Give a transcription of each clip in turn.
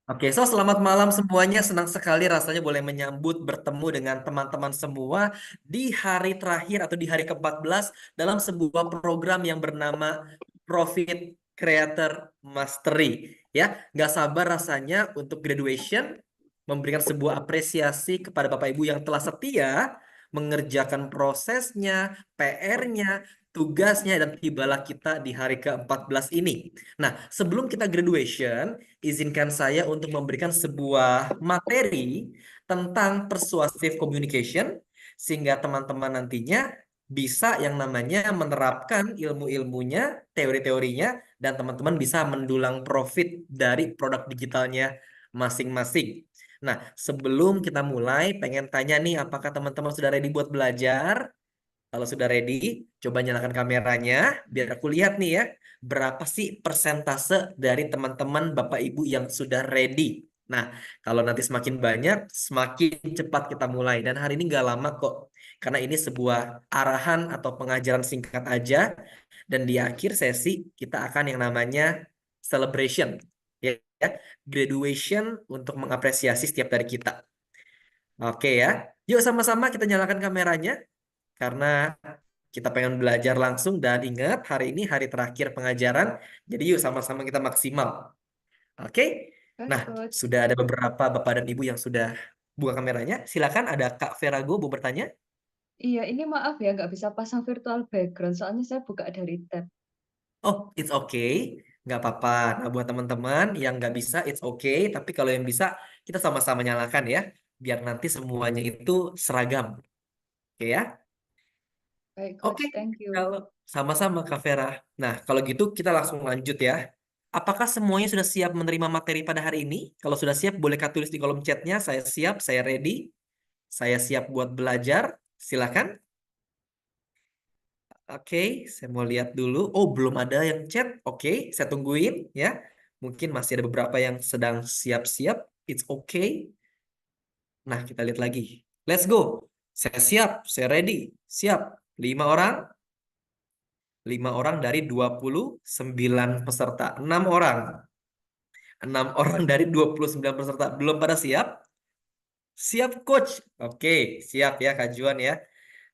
Oke, so selamat malam semuanya. Senang sekali rasanya boleh menyambut bertemu dengan teman-teman semua di hari terakhir atau di hari ke-14 dalam sebuah program yang bernama Profit Creator Mastery. Ya, nggak sabar rasanya untuk graduation, memberikan sebuah apresiasi kepada Bapak Ibu yang telah setia mengerjakan prosesnya, PR-nya, tugasnya, dan tibalah kita di hari ke-14 ini. Nah, sebelum kita graduation, izinkan saya untuk memberikan sebuah materi tentang persuasive communication sehingga teman-teman nantinya bisa yang namanya menerapkan ilmu-ilmunya, teori-teorinya, dan teman-teman bisa mendulang profit dari produk digitalnya masing-masing. Nah, sebelum kita mulai, pengen tanya nih, apakah teman-teman sudah ready buat belajar? Kalau sudah ready, coba nyalakan kameranya biar aku lihat nih ya, berapa sih persentase dari teman-teman Bapak Ibu yang sudah ready. Nah, kalau nanti semakin banyak, semakin cepat kita mulai. Dan hari ini nggak lama kok, karena ini sebuah arahan atau pengajaran singkat aja. Dan di akhir sesi, kita akan yang namanya celebration. Ya, graduation untuk mengapresiasi setiap dari kita. Oke ya, yuk sama-sama kita nyalakan kameranya karena kita pengen belajar langsung dan ingat hari ini hari terakhir pengajaran. Jadi yuk sama-sama kita maksimal. Oke? Nah, Baik, Coach. sudah ada beberapa Bapak dan Ibu yang sudah buka kameranya. Silakan ada Kak Verago mau bertanya. Iya, ini maaf ya, nggak bisa pasang virtual background, soalnya saya buka dari tab. Oh, it's okay. Nggak apa-apa. Nah, buat teman-teman yang nggak bisa, it's okay. Tapi kalau yang bisa, kita sama-sama nyalakan ya. Biar nanti semuanya itu seragam. Oke ya? Baik, Oke, Coach, thank you. kalau sama-sama Kak Vera. Nah, kalau gitu kita langsung lanjut ya. Apakah semuanya sudah siap menerima materi pada hari ini? Kalau sudah siap, boleh Kak tulis di kolom chatnya. Saya siap, saya ready, saya siap buat belajar. Silakan. Oke, saya mau lihat dulu. Oh, belum ada yang chat. Oke, saya tungguin ya. Mungkin masih ada beberapa yang sedang siap-siap. It's okay. Nah, kita lihat lagi. Let's go. Saya siap, saya ready. Siap. 5 orang. 5 orang dari 29 peserta. 6 orang. 6 orang dari 29 peserta. Belum pada siap? Siap, Coach. Oke, siap ya, Kak Juan ya.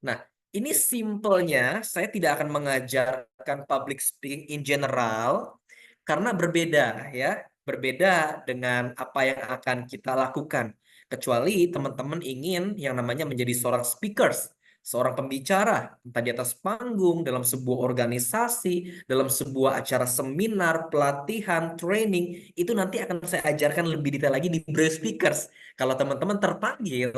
Nah, ini simpelnya, saya tidak akan mengajarkan public speaking in general, karena berbeda ya. Berbeda dengan apa yang akan kita lakukan. Kecuali teman-teman ingin yang namanya menjadi seorang speakers, seorang pembicara, entah di atas panggung, dalam sebuah organisasi, dalam sebuah acara seminar, pelatihan, training, itu nanti akan saya ajarkan lebih detail lagi di Braille Speakers. Kalau teman-teman terpanggil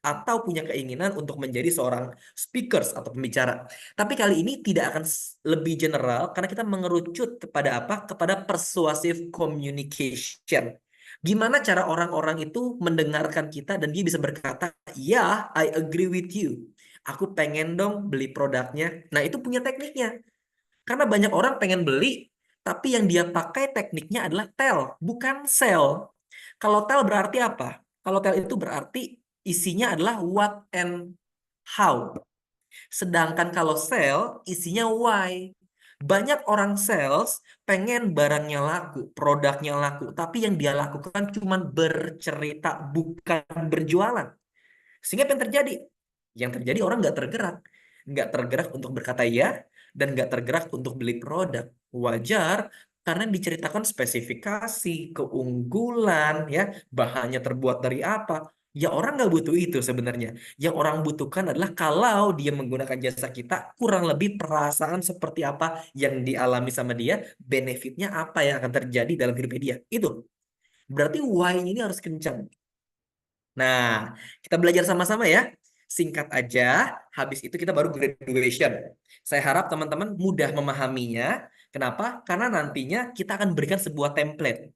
atau punya keinginan untuk menjadi seorang speakers atau pembicara. Tapi kali ini tidak akan lebih general karena kita mengerucut kepada apa? Kepada persuasive communication. Gimana cara orang-orang itu mendengarkan kita dan dia bisa berkata, ya, I agree with you. Aku pengen dong beli produknya. Nah, itu punya tekniknya. Karena banyak orang pengen beli, tapi yang dia pakai tekniknya adalah tell, bukan sell. Kalau tell berarti apa? Kalau tell itu berarti isinya adalah what and how. Sedangkan kalau sell, isinya why. Banyak orang sales pengen barangnya laku, produknya laku, tapi yang dia lakukan cuma bercerita, bukan berjualan. Sehingga apa yang terjadi? Yang terjadi orang nggak tergerak. Nggak tergerak untuk berkata ya, dan nggak tergerak untuk beli produk. Wajar, karena yang diceritakan spesifikasi, keunggulan, ya, bahannya terbuat dari apa. Ya orang nggak butuh itu sebenarnya. Yang orang butuhkan adalah kalau dia menggunakan jasa kita, kurang lebih perasaan seperti apa yang dialami sama dia, benefitnya apa yang akan terjadi dalam hidupnya dia. Itu. Berarti why ini harus kencang. Nah, kita belajar sama-sama ya. Singkat aja, habis itu kita baru graduation. Saya harap teman-teman mudah memahaminya. Kenapa? Karena nantinya kita akan berikan sebuah template.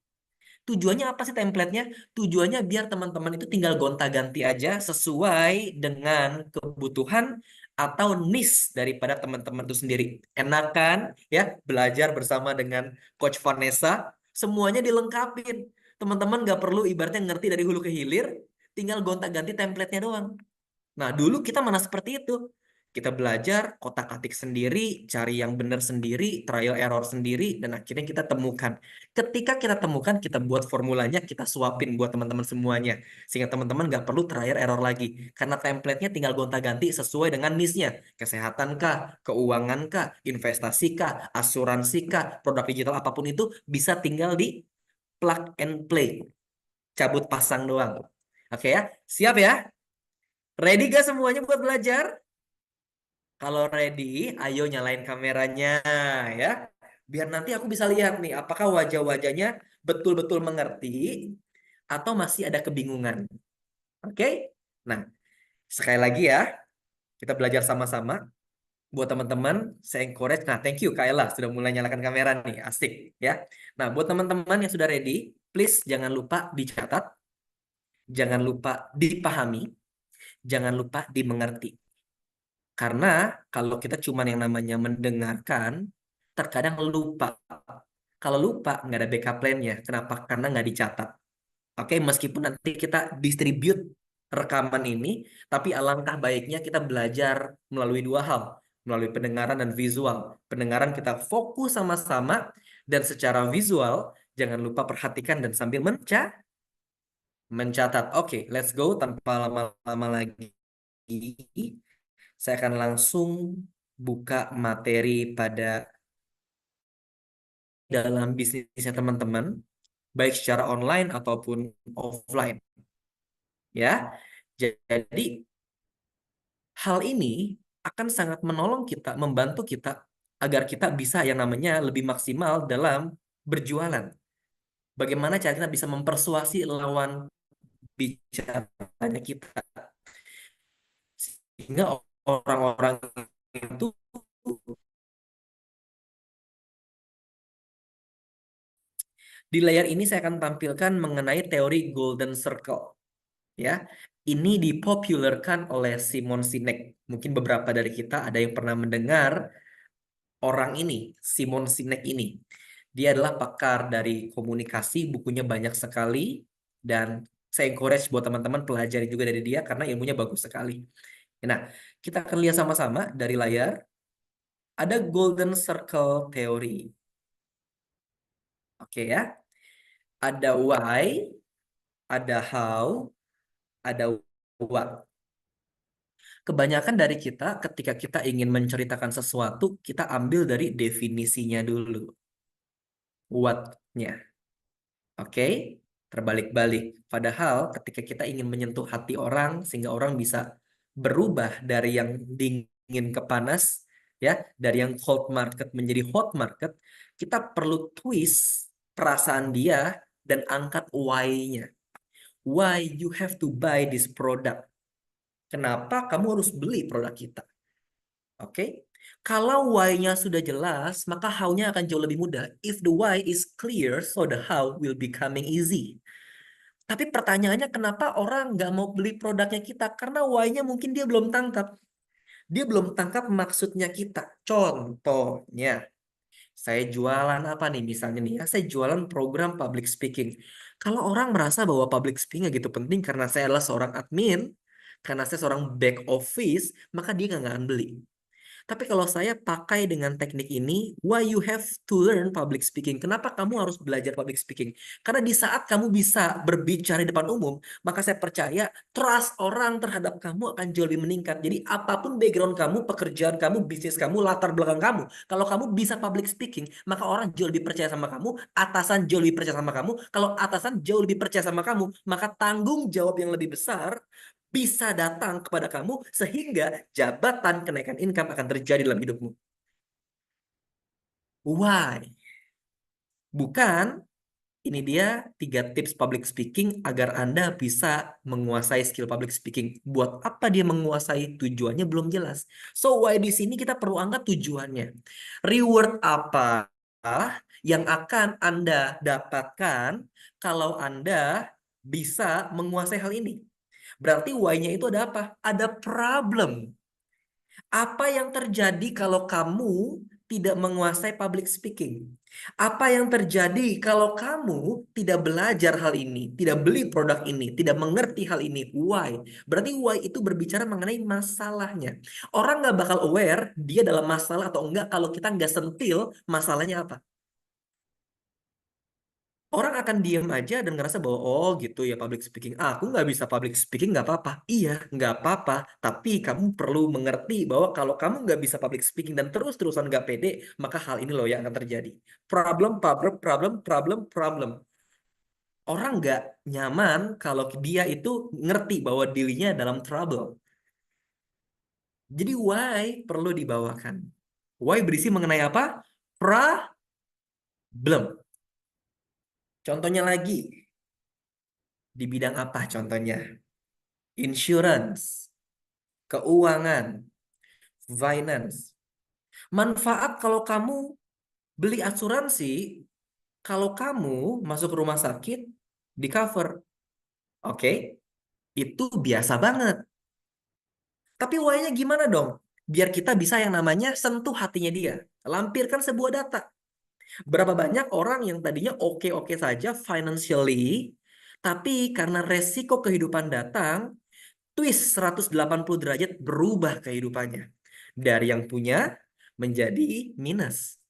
Tujuannya apa sih template-nya? Tujuannya biar teman-teman itu tinggal gonta-ganti aja sesuai dengan kebutuhan atau niche daripada teman-teman itu sendiri. Enakan ya belajar bersama dengan Coach Vanessa, semuanya dilengkapin. Teman-teman nggak perlu ibaratnya ngerti dari hulu ke hilir, tinggal gonta-ganti template-nya doang. Nah, dulu kita mana seperti itu. Kita belajar, kotak-atik sendiri, cari yang benar sendiri, trial error sendiri, dan akhirnya kita temukan. Ketika kita temukan, kita buat formulanya, kita suapin buat teman-teman semuanya. Sehingga teman-teman nggak perlu trial error lagi. Karena template-nya tinggal gonta-ganti sesuai dengan niche-nya. Kesehatan kah, keuangan kah, investasi kah, asuransi kah, produk digital apapun itu bisa tinggal di plug and play. Cabut pasang doang. Oke ya, siap ya? Ready gak semuanya buat belajar? Kalau ready, ayo nyalain kameranya ya. Biar nanti aku bisa lihat nih, apakah wajah-wajahnya betul-betul mengerti atau masih ada kebingungan. Oke? Nah, sekali lagi ya, kita belajar sama-sama. Buat teman-teman, saya encourage. Nah, thank you Kaila sudah mulai nyalakan kamera nih, asik ya. Nah, buat teman-teman yang sudah ready, please jangan lupa dicatat, jangan lupa dipahami, jangan lupa dimengerti. Karena kalau kita cuma yang namanya mendengarkan, terkadang lupa. Kalau lupa, nggak ada backup plan-nya. Kenapa? Karena nggak dicatat. Oke, meskipun nanti kita distribute rekaman ini, tapi alangkah baiknya kita belajar melalui dua hal. Melalui pendengaran dan visual. Pendengaran kita fokus sama-sama, dan secara visual, jangan lupa perhatikan dan sambil mencatat. Oke, let's go tanpa lama-lama lagi. Saya akan langsung buka materi pada dalam bisnisnya teman-teman, baik secara online ataupun offline. Ya, jadi hal ini akan sangat menolong kita, membantu kita agar kita bisa yang namanya lebih maksimal dalam berjualan. Bagaimana cara kita bisa mempersuasi lawan bicaranya kita, sehingga orang-orang itu. Di layar ini saya akan tampilkan mengenai teori Golden Circle. Ya, ini dipopulerkan oleh Simon Sinek. Mungkin beberapa dari kita ada yang pernah mendengar orang ini, Simon Sinek ini. Dia adalah pakar dari komunikasi, bukunya banyak sekali, dan saya encourage buat teman-teman pelajari juga dari dia karena ilmunya bagus sekali. Nah, kita akan lihat sama-sama dari layar. Ada Golden Circle Theory. Oke ya. Ada why, ada how, ada what. Kebanyakan dari kita ketika kita ingin menceritakan sesuatu, kita ambil dari definisinya dulu. What-nya. Oke? Terbalik-balik. Padahal ketika kita ingin menyentuh hati orang, sehingga orang bisa berubah dari yang dingin ke panas, ya, dari yang cold market menjadi hot market, kita perlu twist perasaan dia dan angkat why-nya. Why you have to buy this product? Kenapa kamu harus beli produk kita? Oke. Kalau why-nya sudah jelas, maka how-nya akan jauh lebih mudah. If the why is clear, so the how will becoming easy. Tapi pertanyaannya kenapa orang nggak mau beli produknya kita? Karena why-nya mungkin dia belum tangkap. Dia belum tangkap maksudnya kita. Contohnya, saya jualan apa nih misalnya nih ya, saya jualan program public speaking. Kalau orang merasa bahwa public speaking gitu penting karena saya adalah seorang admin, karena saya seorang back office, maka dia nggak akan beli. Tapi kalau saya pakai dengan teknik ini, why you have to learn public speaking? Kenapa kamu harus belajar public speaking? Karena di saat kamu bisa berbicara di depan umum, maka saya percaya trust orang terhadap kamu akan jauh lebih meningkat. Jadi apapun background kamu, pekerjaan kamu, bisnis kamu, latar belakang kamu, kalau kamu bisa public speaking, maka orang jauh lebih percaya sama kamu, atasan jauh lebih percaya sama kamu. Kalau atasan jauh lebih percaya sama kamu, maka tanggung jawab yang lebih besar bisa datang kepada kamu sehingga jabatan kenaikan income akan terjadi dalam hidupmu. Why? Bukan, ini dia 3 tips public speaking agar Anda bisa menguasai skill public speaking. Buat apa dia menguasai? Tujuannya belum jelas. So, why di sini kita perlu angkat tujuannya. Reward apa yang akan Anda dapatkan kalau Anda bisa menguasai hal ini? Berarti why-nya itu ada apa? Ada problem. Apa yang terjadi kalau kamu tidak menguasai public speaking. Apa yang terjadi kalau kamu tidak belajar hal ini, tidak beli produk ini, tidak mengerti hal ini? Why? Berarti why itu berbicara mengenai masalahnya. Orang nggak bakal aware dia dalam masalah atau enggak kalau kita nggak sentil masalahnya apa. Orang akan diam aja dan ngerasa bahwa oh gitu ya public speaking. Ah, aku nggak bisa public speaking nggak apa-apa. Iya, nggak apa-apa. Tapi kamu perlu mengerti bahwa kalau kamu nggak bisa public speaking dan terus-terusan nggak pede, maka hal ini loh yang akan terjadi. Problem, problem, problem, problem, problem. Orang nggak nyaman kalau dia itu ngerti bahwa dirinya dalam trouble. Jadi why perlu dibawakan? Why berisi mengenai apa? Problem. Contohnya lagi, di bidang apa contohnya? Insurance, keuangan, finance. Manfaat kalau kamu beli asuransi, kalau kamu masuk rumah sakit, di cover. Oke, itu biasa banget. Tapi why-nya gimana dong? Biar kita bisa yang namanya sentuh hatinya dia. Lampirkan sebuah data. Berapa banyak orang yang tadinya oke-oke saja financially, tapi karena resiko kehidupan datang, twist 180 derajat berubah kehidupannya. Dari yang punya menjadi minus.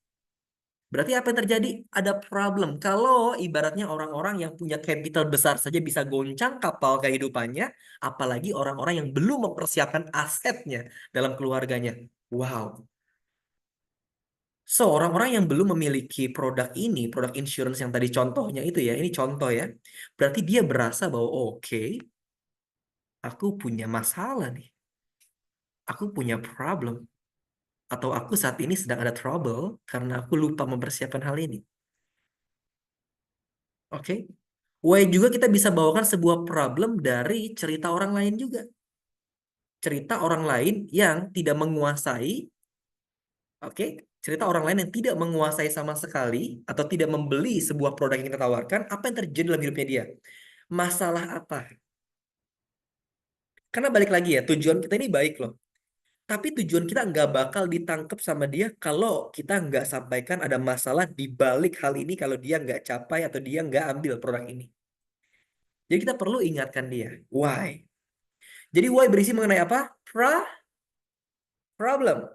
Berarti apa yang terjadi? Ada problem. Kalau ibaratnya orang-orang yang punya capital besar saja bisa goncang kapal kehidupannya, apalagi orang-orang yang belum mempersiapkan asetnya dalam keluarganya. Wow. So, orang-orang yang belum memiliki produk ini, produk insurance yang tadi contohnya itu ya, ini contoh ya. Berarti dia berasa bahwa oke, aku punya masalah nih. Aku punya problem. Atau aku saat ini sedang ada trouble karena aku lupa mempersiapkan hal ini. Oke. Why juga kita bisa bawakan sebuah problem dari cerita orang lain juga. Cerita orang lain yang tidak menguasai, oke, cerita orang lain yang tidak menguasai sama sekali atau tidak membeli sebuah produk yang kita tawarkan, apa yang terjadi dalam hidupnya dia? Masalah apa? Karena balik lagi ya, tujuan kita ini baik loh. Tapi tujuan kita nggak bakal ditangkap sama dia kalau kita nggak sampaikan ada masalah di balik hal ini kalau dia nggak capai atau dia nggak ambil produk ini. Jadi kita perlu ingatkan dia. Why? Jadi why berisi mengenai apa? Problem.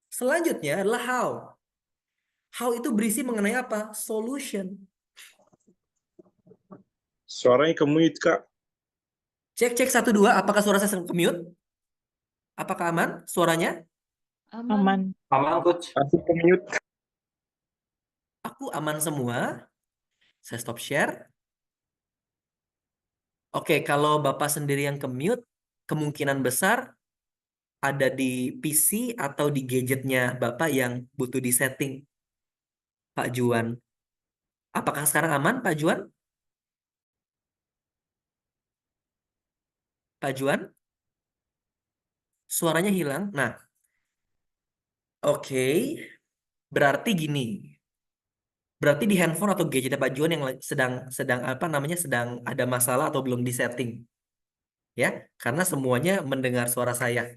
Selanjutnya adalah how. How itu berisi mengenai apa? Solution. Suaranya ke-mute, Kak. Cek cek satu dua. Apakah suara saya ke-mute? Apakah aman suaranya? Aman. Aman. Aman, Coach. Aku ke-mute. Aku aman semua. Saya stop share. Oke, kalau Bapak sendiri yang ke-mute, kemungkinan besar ada di PC atau di gadgetnya Bapak yang butuh disetting, Pak Juan. Apakah sekarang aman, Pak Juan? Pak Juan? Suaranya hilang. Nah, oke. Berarti gini. Berarti di handphone atau gadget Pak Juan yang sedang sedang apa namanya sedang ada masalah atau belum disetting, ya? Karena semuanya mendengar suara saya,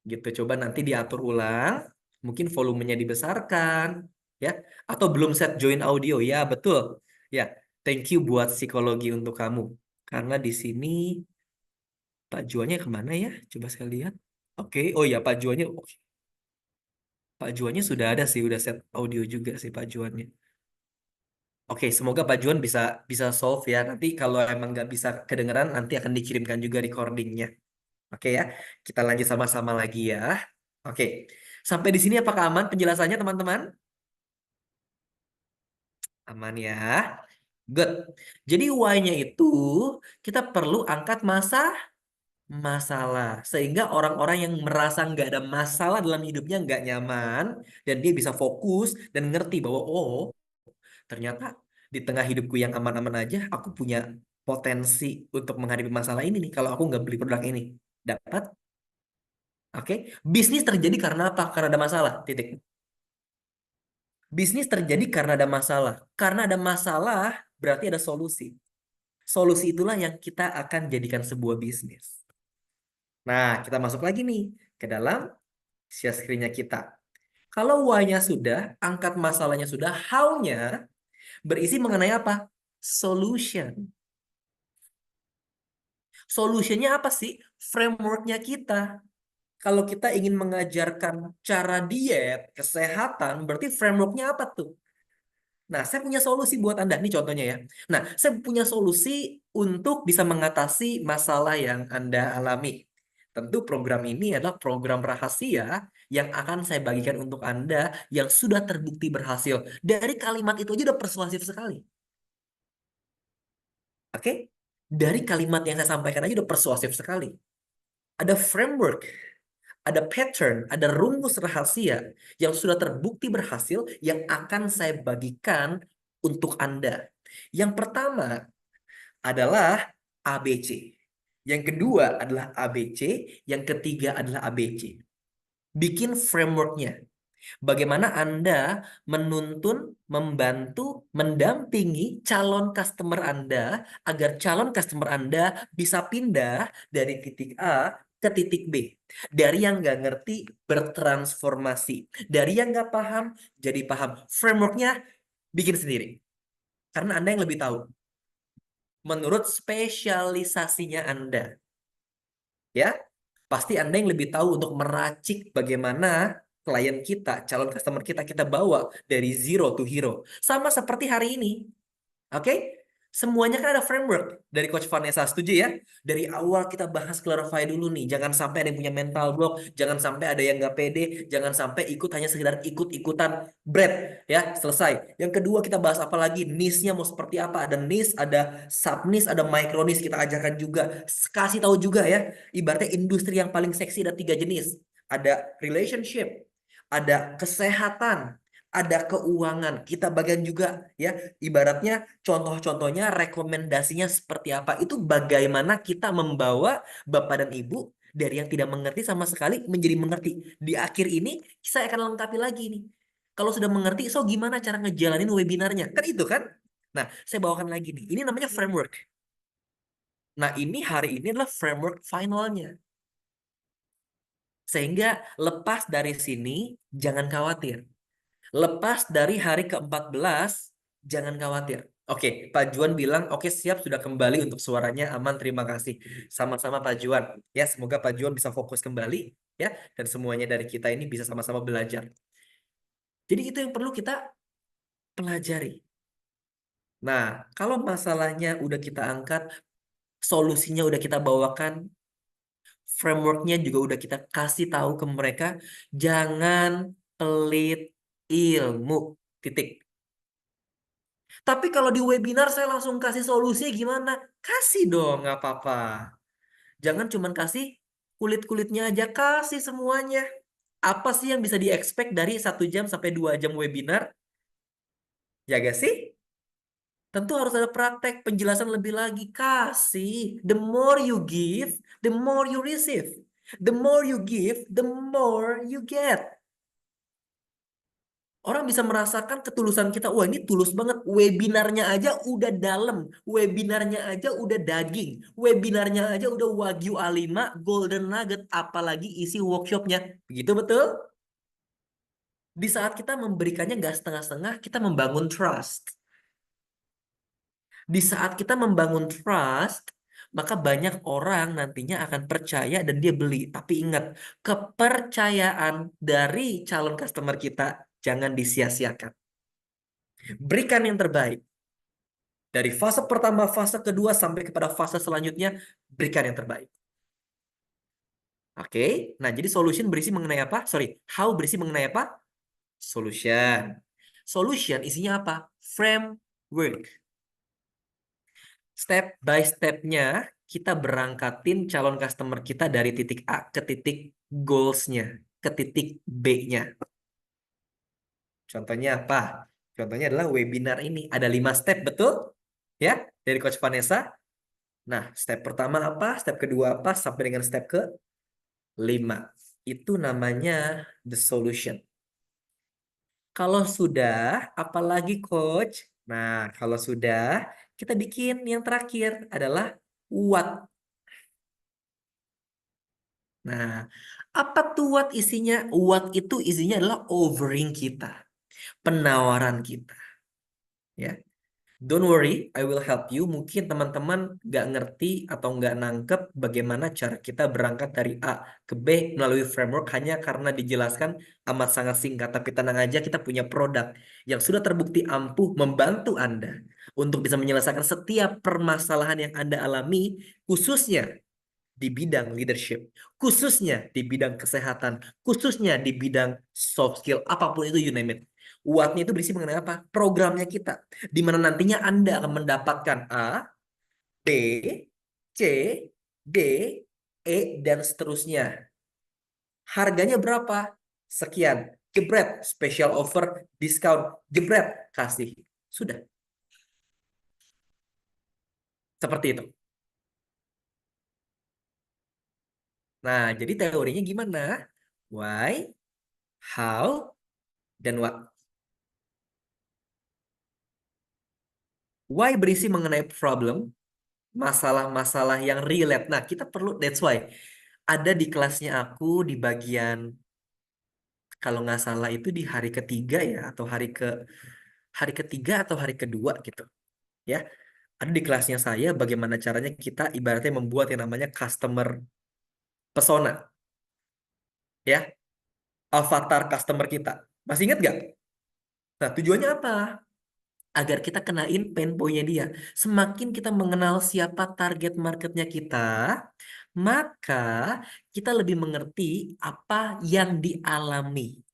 gitu. Coba nanti diatur ulang, mungkin volumenya dibesarkan, ya? Atau belum set join audio, ya betul, ya. Thank you buat psikologi untuk kamu, karena di sini Pak Juannya kemana ya? Coba saya lihat. Oke, oh ya Pak Juannya, oke. Pak Juannya sudah ada sih, udah set audio juga sih Pak Juannya. Oke, semoga Pak Juan bisa bisa solve ya. Nanti kalau emang nggak bisa kedengeran, nanti akan dikirimkan juga recordingnya. Oke ya, kita lanjut sama-sama lagi ya. Oke, sampai di sini apakah aman penjelasannya teman-teman? Aman ya. Good. Jadi why-nya itu kita perlu angkat masalah sehingga orang-orang yang merasa nggak ada masalah dalam hidupnya nggak nyaman dan dia bisa fokus dan ngerti bahwa oh ternyata di tengah hidupku yang aman-aman aja, aku punya potensi untuk menghadapi masalah ini nih. Kalau aku nggak beli produk ini, dapat? Oke, bisnis terjadi karena apa? Karena ada masalah. Titik. Bisnis terjadi karena ada masalah. Karena ada masalah berarti ada solusi. Solusi itulah yang kita akan jadikan sebuah bisnis. Nah, kita masuk lagi nih ke dalam share screen-nya kita. Kalau why-nya sudah, angkat masalahnya sudah, how-nya berisi mengenai apa? Solution. Solutionnya apa sih? Framework-nya kita. Kalau kita ingin mengajarkan cara diet, kesehatan, berarti framework-nya apa tuh? Nah, saya punya solusi buat Anda. Ini contohnya ya. Nah, saya punya solusi untuk bisa mengatasi masalah yang Anda alami. Tentu program ini adalah program rahasia yang akan saya bagikan untuk Anda yang sudah terbukti berhasil. Dari kalimat itu aja udah persuasif sekali. Oke? Dari kalimat yang saya sampaikan aja udah persuasif sekali. Ada framework, ada pattern, ada rumus rahasia yang sudah terbukti berhasil yang akan saya bagikan untuk Anda. Yang pertama adalah ABC. Yang kedua adalah ABC. Yang ketiga adalah ABC. Bikin frameworknya. Bagaimana Anda menuntun, membantu, mendampingi calon customer Anda agar calon customer Anda bisa pindah dari titik A ke titik B. Dari yang nggak ngerti bertransformasi. Dari yang nggak paham jadi paham. Frameworknya bikin sendiri. Karena Anda yang lebih tahu. Menurut spesialisasinya Anda. Ya, pasti Anda yang lebih tahu untuk meracik bagaimana klien kita, calon customer kita bawa dari zero to hero. Sama seperti hari ini. Oke? Semuanya kan ada framework dari Coach Vanessa, setuju ya? Dari awal kita bahas clarify dulu nih. Jangan sampai ada yang punya mental block, jangan sampai ada yang nggak pede, jangan sampai ikut hanya sekedar ikut-ikutan bread ya, selesai. Yang kedua kita bahas apa lagi? Niche-nya mau seperti apa? Ada niche, ada sub niche, ada micro niche, kita ajarkan juga. Kasih tahu juga ya, ibaratnya industri yang paling seksi ada 3 jenis. Ada relationship, ada kesehatan, ada keuangan. Kita bagian juga ya, ibaratnya contoh-contohnya, rekomendasinya seperti apa. Itu bagaimana kita membawa Bapak dan Ibu dari yang tidak mengerti sama sekali menjadi mengerti. Di akhir ini saya akan lengkapi lagi nih. Kalau sudah mengerti, so gimana cara ngejalanin webinarnya? Kan itu kan? Nah, saya bawakan lagi nih. Ini namanya framework. Nah, ini hari ini adalah framework finalnya. Sehingga lepas dari sini, jangan khawatir. Lepas dari hari ke-14, jangan khawatir. Oke, Pak Juan bilang, oke siap sudah kembali untuk suaranya aman, terima kasih. Sama-sama Pak Juan. Ya, semoga Pak Juan bisa fokus kembali. Ya, dan semuanya dari kita ini bisa sama-sama belajar. Jadi itu yang perlu kita pelajari. Nah, kalau masalahnya udah kita angkat, solusinya udah kita bawakan, frameworknya juga udah kita kasih tahu ke mereka, jangan pelit ilmu. Titik. Tapi kalau di webinar saya langsung kasih solusi gimana? Kasih dong, nggak apa-apa. Jangan cuma kasih kulit-kulitnya aja, kasih semuanya. Apa sih yang bisa di-expect dari 1 jam sampai 2 jam webinar? Ya gak sih? Tentu harus ada praktek, penjelasan lebih lagi. Kasih. The more you give, the more you receive. The more you give, the more you get. Orang bisa merasakan ketulusan kita. Wah, ini tulus banget. Webinarnya aja udah dalam. Webinarnya aja udah daging. Webinarnya aja udah Wagyu A5, Golden Nugget. Apalagi isi workshopnya. Begitu betul? Di saat kita memberikannya nggak setengah-setengah, kita membangun trust. Di saat kita membangun trust, maka banyak orang nantinya akan percaya dan dia beli. Tapi ingat, kepercayaan dari calon customer kita jangan disia-siakan. Berikan yang terbaik. Dari fase pertama, fase kedua, sampai kepada fase selanjutnya, berikan yang terbaik. Oke, nah jadi solution berisi mengenai apa? Sorry, how berisi mengenai apa? Solution. Solution isinya apa? Framework. Step by step-nya, kita berangkatin calon customer kita dari titik A ke titik goals-nya, ke titik B-nya. Contohnya apa? Contohnya adalah webinar ini. Ada 5 step, betul? Ya, dari Coach Vanessa. Nah, step pertama apa? Step kedua apa? Sampai dengan step ke-5. Itu namanya the solution. Kalau sudah, apalagi Coach? Nah, kalau sudah, kita bikin yang terakhir adalah what. Nah, apa tuh what isinya? What itu isinya adalah offering kita, penawaran kita. Ya, don't worry, I will help you. Mungkin teman-teman nggak ngerti atau nggak nangkep bagaimana cara kita berangkat dari A ke B melalui framework hanya karena dijelaskan amat sangat singkat. Tapi tenang aja, kita punya produk yang sudah terbukti ampuh membantu Anda untuk bisa menyelesaikan setiap permasalahan yang Anda alami, khususnya di bidang leadership, khususnya di bidang kesehatan, khususnya di bidang soft skill, apapun itu, you name it. What-nya itu berisi mengenai apa? Programnya kita. Di mana nantinya Anda akan mendapatkan A, B, C, D, E, dan seterusnya. Harganya berapa? Sekian. Jebret, special offer, diskon, jebret, kasih. Sudah. Seperti itu. Nah, jadi teorinya gimana? Why, how, dan what. Why berisi mengenai problem, masalah-masalah yang relate. Nah, kita perlu, that's why ada di kelasnya aku di bagian, kalau nggak salah itu di hari ketiga ya, atau hari ketiga atau hari kedua gitu ya. Ada di kelasnya saya bagaimana caranya kita ibaratnya membuat yang namanya customer persona ya, avatar customer kita. Masih ingat nggak? Nah, tujuannya apa? Agar kita kenain pain point-nya dia. Semakin kita mengenal siapa target marketnya kita, maka kita lebih mengerti apa yang dialami.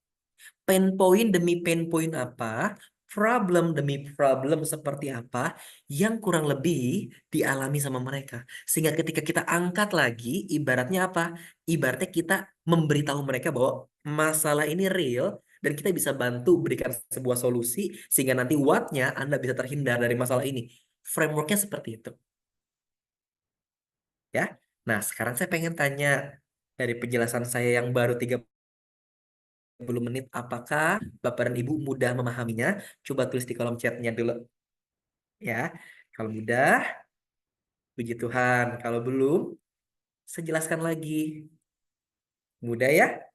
Pain point demi pain point apa, problem demi problem seperti apa, yang kurang lebih dialami sama mereka. Sehingga ketika kita angkat lagi, ibaratnya apa? Ibaratnya kita memberitahu mereka bahwa masalah ini real, dan kita bisa bantu berikan sebuah solusi, sehingga nanti what-nya Anda bisa terhindar dari masalah ini. Frameworknya seperti itu. Ya. Nah, sekarang saya pengen tanya dari penjelasan saya yang baru 30 menit, apakah Bapak dan Ibu mudah memahaminya? Coba tulis di kolom chatnya dulu ya. Kalau mudah, puji Tuhan. Kalau belum, saya jelaskan lagi. Mudah ya?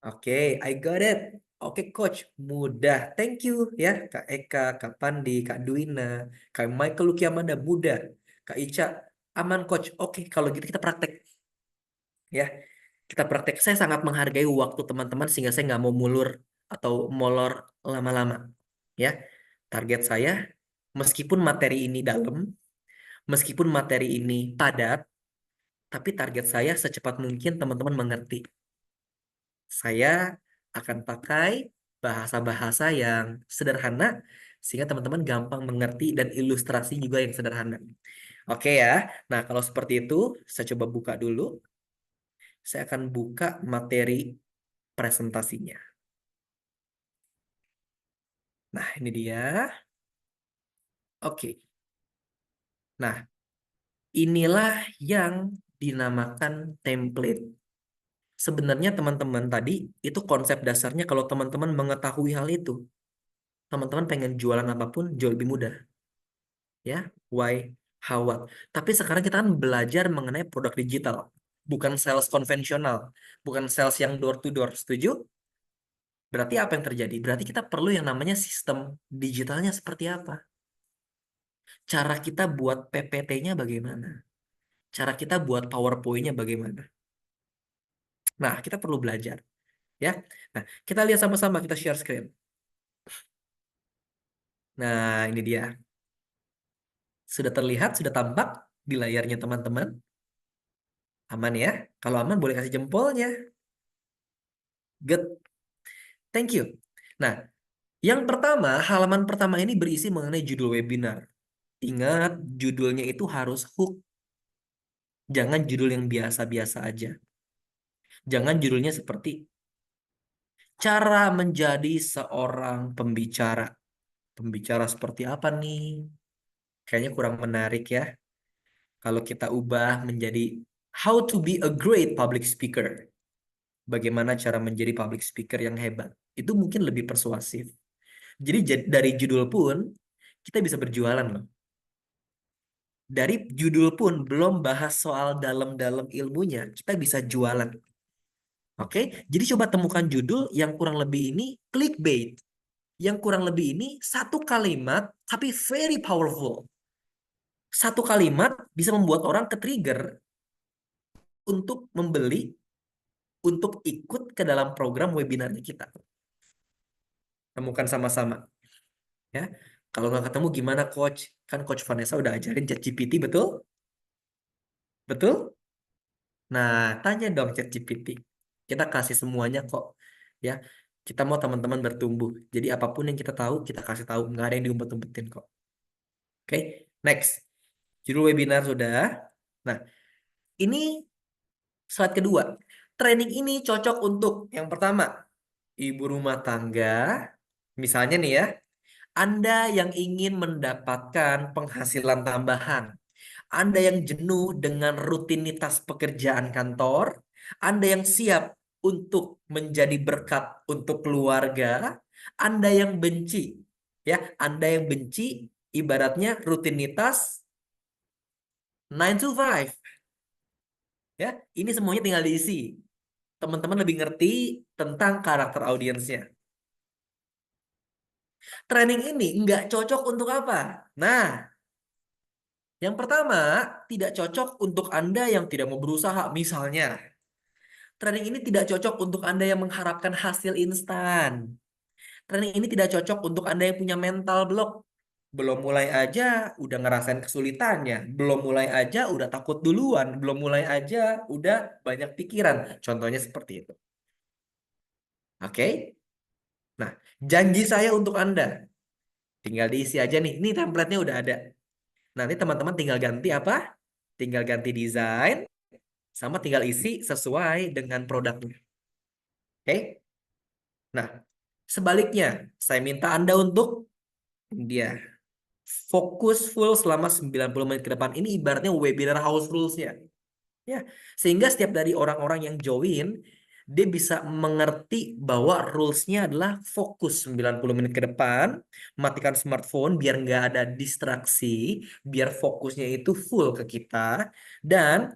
Oke, I got it. Oke, Coach. Mudah. Thank you ya. Kak Eka, Kak Pandi, Kak Duina, Kak Michael Lukiamanda, mudah. Kak Ica, aman, Coach. Oke, kalau gitu kita praktek ya. Kita praktek. Saya sangat menghargai waktu teman-teman sehingga saya nggak mau mulur atau molor lama-lama. Ya, target saya, meskipun materi ini dalam, meskipun materi ini padat, tapi target saya secepat mungkin teman-teman mengerti. Saya akan pakai bahasa-bahasa yang sederhana sehingga teman-teman gampang mengerti dan ilustrasi juga yang sederhana. Oke ya. Nah, kalau seperti itu, saya coba buka dulu. Saya akan buka materi presentasinya. Nah, ini dia. Oke. Nah, inilah yang dinamakan template. Sebenarnya teman-teman tadi itu konsep dasarnya, kalau teman-teman mengetahui hal itu, teman-teman pengen jualan apapun jauh lebih mudah. Ya, why, how, what. Tapi sekarang kita kan belajar mengenai produk digital, bukan sales konvensional, bukan sales yang door to door. Setuju? Berarti apa yang terjadi? Berarti kita perlu yang namanya sistem digitalnya seperti apa? Cara kita buat PPT-nya bagaimana? Cara kita buat PowerPoint-nya bagaimana? Nah, kita perlu belajar. Ya. Nah, kita lihat sama-sama, kita share screen. Nah, ini dia. Sudah terlihat, sudah tampak di layarnya teman-teman. Aman ya? Kalau aman boleh kasih jempolnya. Good. Thank you. Nah, yang pertama, halaman pertama ini berisi mengenai judul webinar. Ingat, judulnya itu harus hook. Jangan judul yang biasa-biasa aja. Jangan judulnya seperti cara menjadi seorang pembicara. Pembicara seperti apa nih? Kayaknya kurang menarik ya. Kalau kita ubah menjadi how to be a great public speaker. Bagaimana cara menjadi public speaker yang hebat. Itu mungkin lebih persuasif. Jadi dari judul pun kita bisa berjualan loh. Dari judul pun belum bahas soal dalam-dalam ilmunya, kita bisa jualan. Oke, jadi coba temukan judul yang kurang lebih ini clickbait, yang kurang lebih ini satu kalimat tapi very powerful. Satu kalimat bisa membuat orang ke-trigger untuk membeli, untuk ikut ke dalam program webinarnya kita. Temukan sama-sama, ya. Kalau nggak ketemu gimana coach? Kan coach Vanessa udah ajarin ChatGPT, betul? Betul? Nah, tanya dong ChatGPT. Kita kasih semuanya kok, ya. Kita mau teman-teman bertumbuh. Jadi apapun yang kita tahu, kita kasih tahu. Nggak ada yang diumpet-umpetin kok. Oke, next. Judul webinar sudah. Nah, ini slide kedua. Training ini cocok untuk yang pertama, ibu rumah tangga. Misalnya nih ya, Anda yang ingin mendapatkan penghasilan tambahan. Anda yang jenuh dengan rutinitas pekerjaan kantor, Anda yang siap untuk menjadi berkat untuk keluarga, Anda yang benci, ya, Anda yang benci ibaratnya rutinitas 9 to 5, ya. Ini semuanya tinggal diisi. Teman-teman lebih ngerti tentang karakter audiensnya. Training ini nggak cocok untuk apa? Nah, yang pertama, tidak cocok untuk Anda yang tidak mau berusaha. Misalnya, training ini tidak cocok untuk Anda yang mengharapkan hasil instan. Training ini tidak cocok untuk Anda yang punya mental block. Belum mulai aja udah ngerasain kesulitannya. Belum mulai aja udah takut duluan. Belum mulai aja udah banyak pikiran. Contohnya seperti itu. Oke? Nah, janji saya untuk Anda. Tinggal diisi aja nih. Ini template-nya udah ada. Nanti teman-teman tinggal ganti apa? Tinggal ganti desain. Sama tinggal isi sesuai dengan produknya. Oke? Nah, sebaliknya, saya minta Anda untuk dia fokus full selama 90 menit ke depan. Ini ibaratnya webinar house rules-nya. Ya, sehingga setiap dari orang-orang yang join, dia bisa mengerti bahwa rules-nya adalah fokus 90 menit ke depan, matikan smartphone biar nggak ada distraksi, biar fokusnya itu full ke kita, dan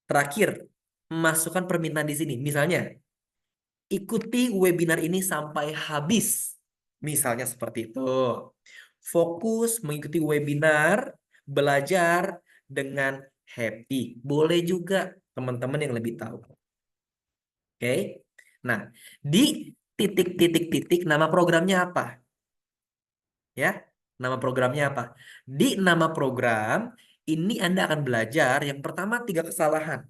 terakhir, masukkan permintaan di sini. Misalnya, ikuti webinar ini sampai habis. Misalnya seperti itu. Fokus mengikuti webinar, belajar dengan happy. Boleh juga teman-teman yang lebih tahu. Oke. Nah, di titik-titik-titik nama programnya apa? Ya, nama programnya apa? Di nama program ini Anda akan belajar yang pertama 3 kesalahan.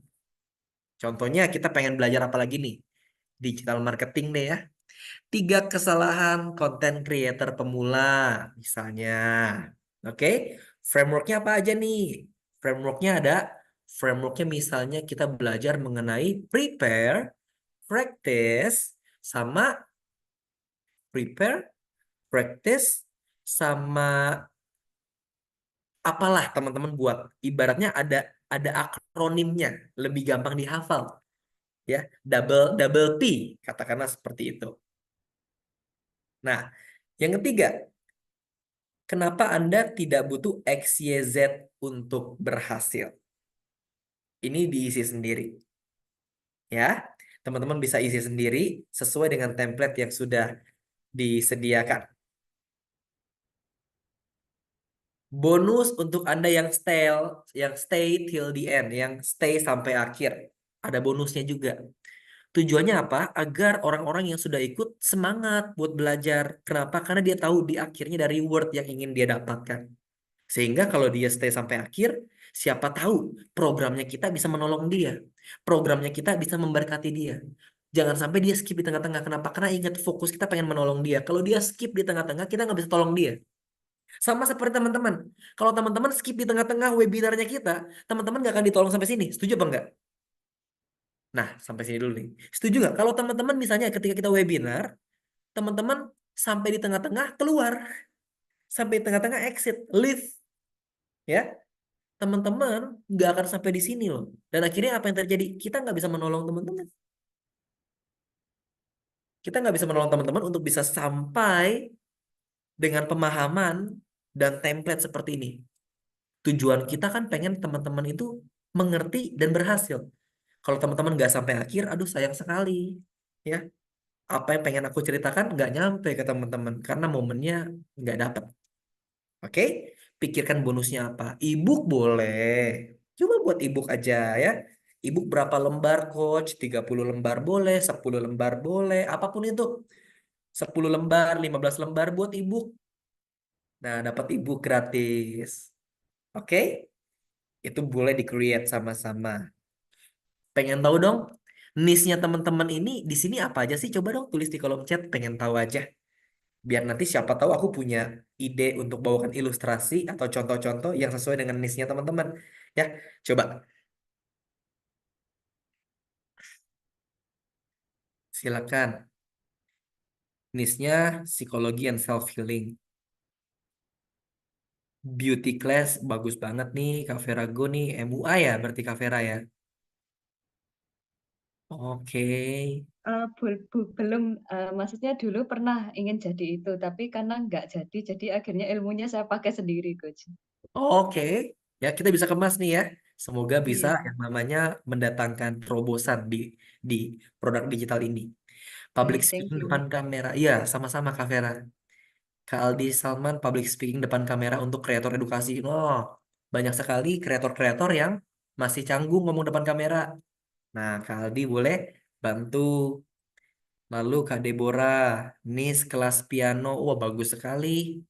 Contohnya kita pengen belajar apa lagi nih? Digital marketing deh ya. 3 kesalahan konten creator pemula, misalnya. Oke, frameworknya apa aja nih? Frameworknya ada, frameworknya misalnya kita belajar mengenai prepare, practice, sama prepare, practice, sama apalah teman-teman buat. Ibaratnya ada akronimnya, lebih gampang dihafal, ya. Double double P, katakanlah seperti itu. Nah, yang ketiga, kenapa Anda tidak butuh XYZ untuk berhasil? Ini diisi sendiri. Ya, teman-teman bisa isi sendiri sesuai dengan template yang sudah disediakan. Bonus untuk Anda yang stay till the end, yang stay sampai akhir. Ada bonusnya juga. Tujuannya apa? Agar orang-orang yang sudah ikut semangat buat belajar. Kenapa? Karena dia tahu di akhirnya ada reward yang ingin dia dapatkan. Sehingga kalau dia stay sampai akhir, siapa tahu programnya kita bisa menolong dia. Programnya kita bisa memberkati dia. Jangan sampai dia skip di tengah-tengah. Kenapa? Karena ingat fokus kita pengen menolong dia. Kalau dia skip di tengah-tengah, kita nggak bisa tolong dia. Sama seperti teman-teman. Kalau teman-teman skip di tengah-tengah webinarnya kita, teman-teman nggak akan ditolong sampai sini. Setuju apa enggak? Nah, sampai sini dulu nih. Setuju nggak? Kalau teman-teman misalnya ketika kita webinar, teman-teman sampai di tengah-tengah keluar. Sampai di tengah-tengah exit, leave. Ya, teman-teman nggak akan sampai di sini loh. Dan akhirnya apa yang terjadi? Kita nggak bisa menolong teman-teman. Kita nggak bisa menolong teman-teman untuk bisa sampai dengan pemahaman dan template seperti ini. Tujuan kita kan pengen teman-teman itu mengerti dan berhasil. Kalau teman-teman nggak sampai akhir, aduh sayang sekali. Ya, apa yang pengen aku ceritakan nggak nyampe ke teman-teman karena momennya nggak dapet. Oke, pikirkan bonusnya apa. Ebook boleh. Coba buat ebook aja ya. Ebook berapa lembar, coach? 30 lembar boleh, 10 lembar boleh, apapun itu. 10 lembar, 15 lembar buat ebook. Nah, dapat ebook gratis. Oke, itu boleh di-create sama-sama. Pengen tahu dong, niche-nya teman-teman ini di sini apa aja sih? Coba dong tulis di kolom chat, pengen tahu aja. Biar nanti siapa tahu aku punya ide untuk bawakan ilustrasi atau contoh-contoh yang sesuai dengan niche-nya teman-teman. Ya, coba silakan. Niche-nya psikologi and self-healing. Beauty class bagus banget nih, Kak Vera Go nih, MUA ya berarti Kak Vera ya. Oke. Belum, maksudnya dulu pernah ingin jadi itu, tapi karena nggak jadi akhirnya ilmunya saya pakai sendiri, Coach. Oke. Ya, kita bisa kemas nih ya. Semoga bisa Iya, yang namanya mendatangkan terobosan di produk digital ini. Public baik, thank speaking you. depan kamera. Iya, sama-sama Kak Vera. Kak Aldi Salman public speaking depan kamera untuk kreator edukasi. Oh, banyak sekali kreator-kreator yang masih canggung ngomong depan kamera. Nah, Kak Aldi boleh bantu. Lalu Kak Deborah, Nis kelas piano. Wah, bagus sekali.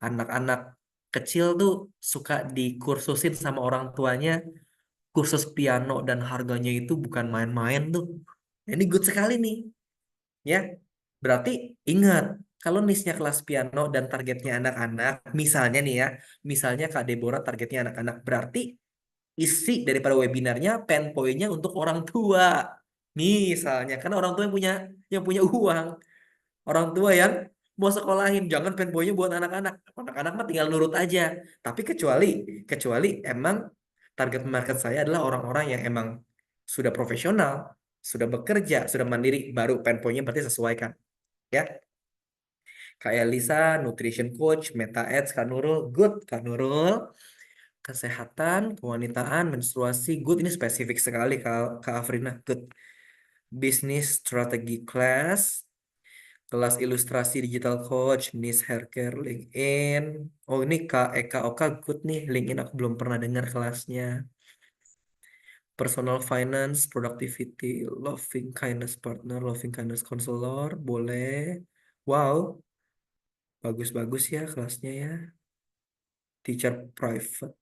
Anak-anak kecil tuh suka dikursusin sama orang tuanya. Kursus piano dan harganya itu bukan main-main tuh. Ini good sekali nih. Ya, berarti ingat, kalau niche-nya kelas piano dan targetnya anak-anak, misalnya nih ya, misalnya Kak Deborah targetnya anak-anak, berarti isi daripada webinarnya pen point-nya untuk orang tua. Misalnya, karena orang tua yang punya uang, orang tua yang mau sekolahin, jangan pen point-nya buat anak-anak. Anak-anak mah tinggal nurut aja. Tapi kecuali kecuali emang target market saya adalah orang-orang yang emang sudah profesional, sudah bekerja, sudah mandiri, baru pen point-nya berarti sesuaikan. Ya, kayak Lisa, nutrition coach, Meta Ads, Kak Nurul, good, Kak Nurul. Kesehatan, kewanitaan, menstruasi, good. Ini spesifik sekali, Kak Afrina, good. Business strategi class, kelas ilustrasi digital coach, niche haircare, LinkedIn. Oh, ini Kak Eka Oka, good nih. LinkedIn aku belum pernah dengar kelasnya. Personal finance, productivity, loving kindness partner, loving kindness counselor, boleh. Wow, bagus-bagus ya kelasnya ya. Teacher private,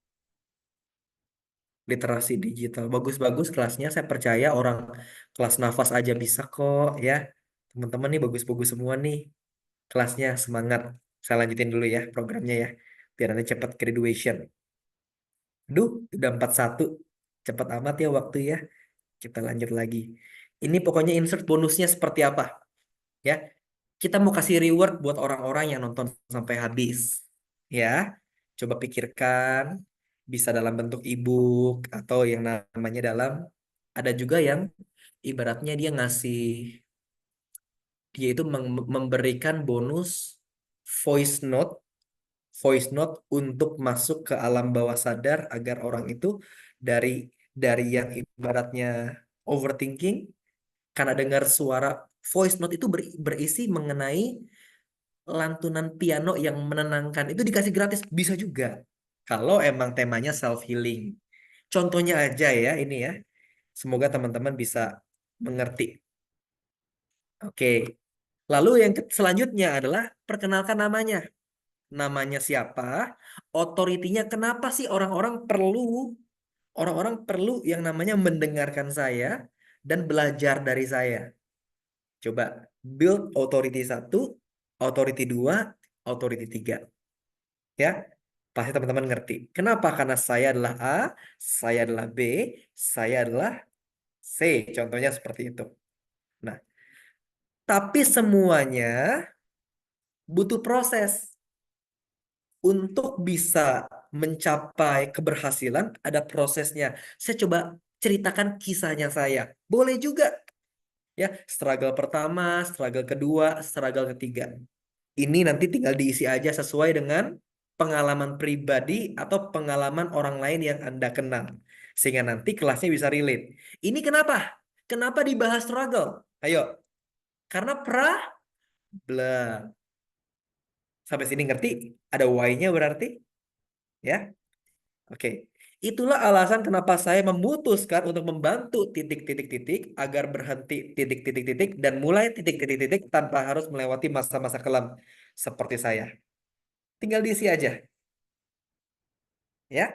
literasi digital. Bagus-bagus kelasnya. Saya percaya orang kelas nafas aja bisa kok ya. Teman-teman nih bagus-bagus semua nih kelasnya. Semangat. Saya lanjutin dulu ya programnya ya. Biar nanti cepat graduation. Duh, udah 41. Cepat amat ya waktu ya. Kita lanjut lagi. Ini pokoknya insert bonusnya seperti apa ya. Kita mau kasih reward buat orang-orang yang nonton sampai habis. Ya, coba pikirkan bisa dalam bentuk ebook atau yang namanya dalam ada juga yang ibaratnya dia itu memberikan bonus voice note voice note untuk masuk ke alam bawah sadar agar orang itu dari dari yang ibaratnya overthinking karena dengar suara voice note itu berisi mengenai lantunan piano yang menenangkan itu dikasih gratis bisa juga kalau emang temanya self healing. Contohnya aja ya ini ya. Semoga teman-teman bisa mengerti. Oke. Lalu yang selanjutnya adalah perkenalkan namanya. Namanya siapa? Otoritinya kenapa sih orang-orang perlu yang namanya mendengarkan saya dan belajar dari saya. Coba build authority 1, authority 2, authority 3. Ya, pasti teman-teman ngerti. Kenapa? Karena saya adalah A, saya adalah B, saya adalah C. Contohnya seperti itu. Nah, tapi semuanya butuh proses. Untuk bisa mencapai keberhasilan, ada prosesnya. Saya coba ceritakan kisahnya saya. Boleh juga. Ya, struggle pertama, struggle kedua, struggle ketiga. Ini nanti tinggal diisi aja sesuai dengan pengalaman pribadi atau pengalaman orang lain yang Anda kenal. Sehingga nanti kelasnya bisa relate. Ini kenapa? Kenapa dibahas struggle? Ayo. Karena problem. Sampai sini ngerti? Ada why-nya berarti? Ya. Oke. Itulah alasan kenapa saya memutuskan untuk membantu titik-titik-titik agar berhenti titik-titik-titik dan mulai titik-titik-titik tanpa harus melewati masa-masa kelam seperti saya. Tinggal diisi aja, ya.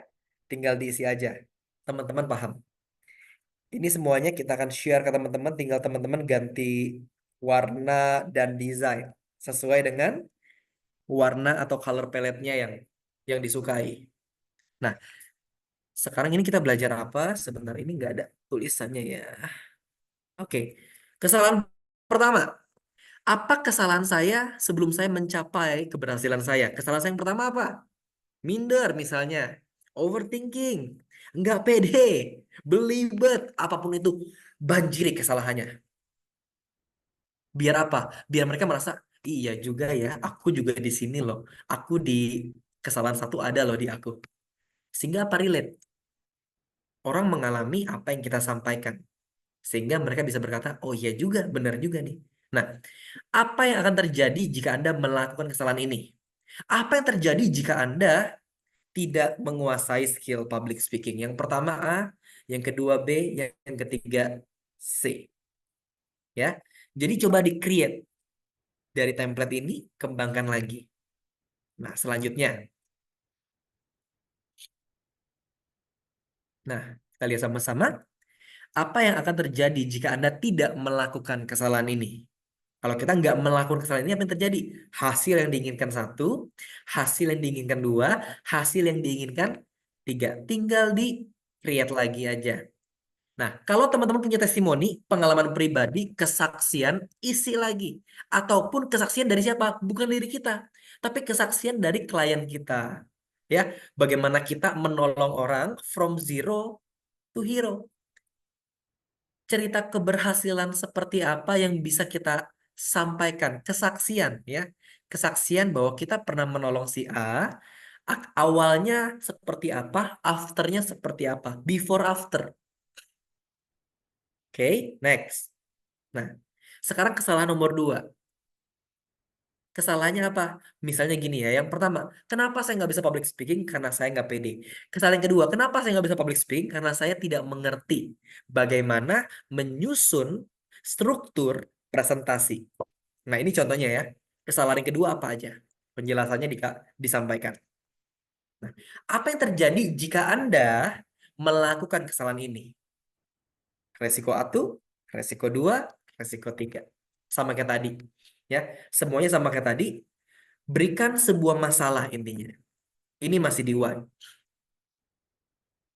Tinggal diisi aja. Teman-teman paham. Ini semuanya kita akan share ke teman-teman, tinggal teman-teman ganti warna dan desain sesuai dengan warna atau color palette-nya yang disukai. Nah, sekarang ini kita belajar apa? Sebentar, ini nggak ada tulisannya ya. Oke, kesalahan pertama. Apa kesalahan saya sebelum saya mencapai keberhasilan saya? Kesalahan saya yang pertama apa? Minder misalnya. Overthinking. Nggak pede. Belibet. Apapun itu. Banjiri kesalahannya. Biar apa? Biar mereka merasa, iya juga ya, aku juga di sini loh. Aku di kesalahan satu ada loh di aku. Sehingga apa relate? Orang mengalami apa yang kita sampaikan. Sehingga mereka bisa berkata, oh iya juga, benar juga nih. Nah, apa yang akan terjadi jika Anda melakukan kesalahan ini? Apa yang terjadi jika Anda tidak menguasai skill public speaking? Yang pertama A, yang kedua B, yang ketiga C. Ya, jadi coba di-create dari template ini, kembangkan lagi. Nah, selanjutnya. Nah, kita lihat sama-sama. Apa yang akan terjadi jika Anda tidak melakukan kesalahan ini? Kalau kita nggak melakukan kesalahan ini, apa yang terjadi? Hasil yang diinginkan satu, hasil yang diinginkan dua, hasil yang diinginkan tiga. Tinggal di-create lagi aja. Nah, kalau teman-teman punya testimoni, pengalaman pribadi, kesaksian, isi lagi. Ataupun kesaksian dari siapa? Bukan dari kita, tapi kesaksian dari klien kita. Ya, bagaimana kita menolong orang from zero to hero. Cerita keberhasilan seperti apa yang bisa kita sampaikan, kesaksian ya. Kesaksian bahwa kita pernah menolong si A, awalnya seperti apa, afternya seperti apa, before after. Oke, next. Nah, sekarang kesalahan nomor 2. Kesalahannya apa? Misalnya gini ya, yang pertama, kenapa saya nggak bisa public speaking? Karena saya nggak pede. Kesalahan yang kedua, kenapa saya nggak bisa public speaking? Karena saya tidak mengerti bagaimana menyusun struktur presentasi. Nah, ini contohnya ya. Kesalahan yang kedua apa aja? Penjelasannya disampaikan. Nah, apa yang terjadi jika Anda melakukan kesalahan ini? Resiko 1, resiko 2, resiko 3. Sama kayak tadi. Ya, semuanya sama kayak tadi. Berikan sebuah masalah intinya. Ini masih di why.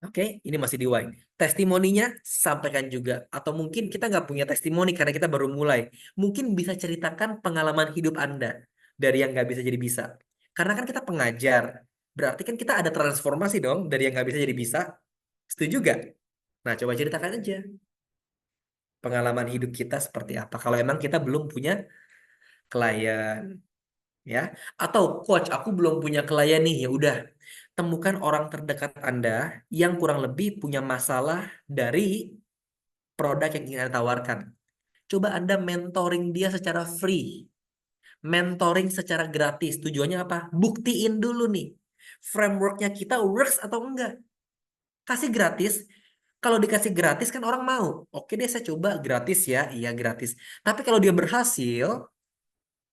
Oke, ini masih di why. Testimoninya sampaikan juga. Atau mungkin kita nggak punya testimoni karena kita baru mulai. Mungkin bisa ceritakan pengalaman hidup Anda dari yang nggak bisa jadi bisa. Karena kan kita pengajar. Berarti kan kita ada transformasi dong dari yang nggak bisa jadi bisa. Setuju gak? Nah, coba ceritakan aja pengalaman hidup kita seperti apa. Kalau emang kita belum punya klien, ya, atau coach, aku belum punya klien nih, ya udah temukan orang terdekat Anda yang kurang lebih punya masalah dari produk yang ingin Anda tawarkan. Coba Anda mentoring dia secara free, mentoring secara gratis. Tujuannya apa? Buktiin dulu nih frameworknya kita works atau enggak. Kasih gratis. Kalau dikasih gratis kan orang mau. Oke deh, saya coba gratis ya. Iya gratis. Tapi kalau dia berhasil,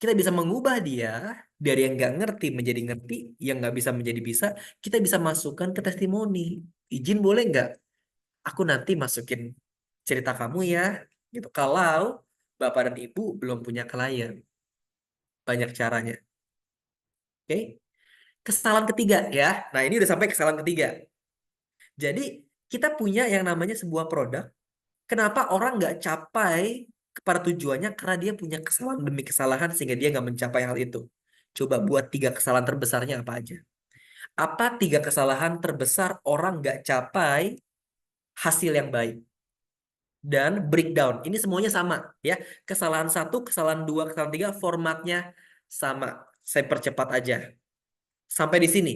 kita bisa mengubah dia dari yang nggak ngerti menjadi ngerti, yang nggak bisa menjadi bisa. Kita bisa masukkan ke testimoni. Izin boleh nggak? Aku nanti masukin cerita kamu ya. Gitu. Kalau bapak dan ibu belum punya klien, banyak caranya. Oke? Kesalahan ketiga ya. Nah ini udah sampai kesalahan ketiga. Jadi kita punya yang namanya sebuah produk. Kenapa orang nggak capai kepada tujuannya? Karena dia punya kesalahan demi kesalahan sehingga dia nggak mencapai hal itu. Coba buat 3 kesalahan terbesarnya apa aja? Apa 3 kesalahan terbesar orang nggak capai hasil yang baik? Dan breakdown. Ini semuanya sama ya. Kesalahan 1, kesalahan 2, kesalahan 3 formatnya sama. Saya percepat aja. Sampai di sini.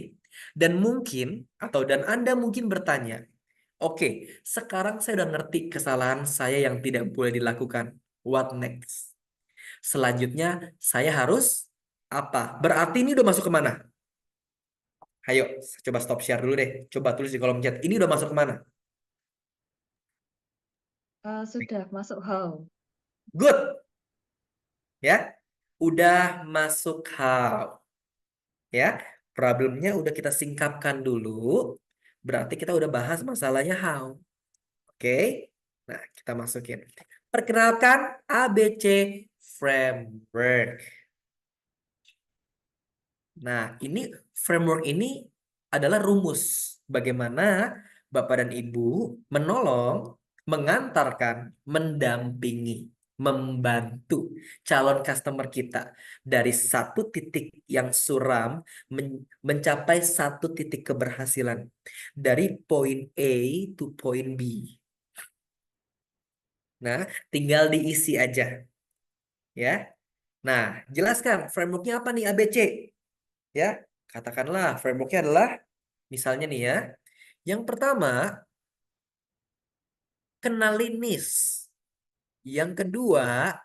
Dan mungkin, dan Anda mungkin bertanya, oke, sekarang saya udah ngerti kesalahan saya yang tidak boleh dilakukan. What next? Selanjutnya, saya harus apa? Berarti ini udah masuk kemana? Ayo, coba stop share dulu deh. Coba tulis di kolom chat. Ini udah masuk kemana? Sudah masuk how. Good. Ya, udah masuk how. Ya, problemnya udah kita singkapkan dulu. Berarti kita udah bahas masalahnya how. Oke. Nah, kita masukin. Perkenalkan ABC framework. Nah, ini framework ini adalah rumus bagaimana Bapak dan Ibu menolong, mengantarkan, mendampingi, membantu calon customer kita dari satu titik yang suram mencapai satu titik keberhasilan dari poin A to poin B. Nah, tinggal diisi aja, ya. Nah, jelaskan frameworknya apa nih ABC, ya. Katakanlah frameworknya adalah, misalnya nih ya, yang pertama kenali niche, yang kedua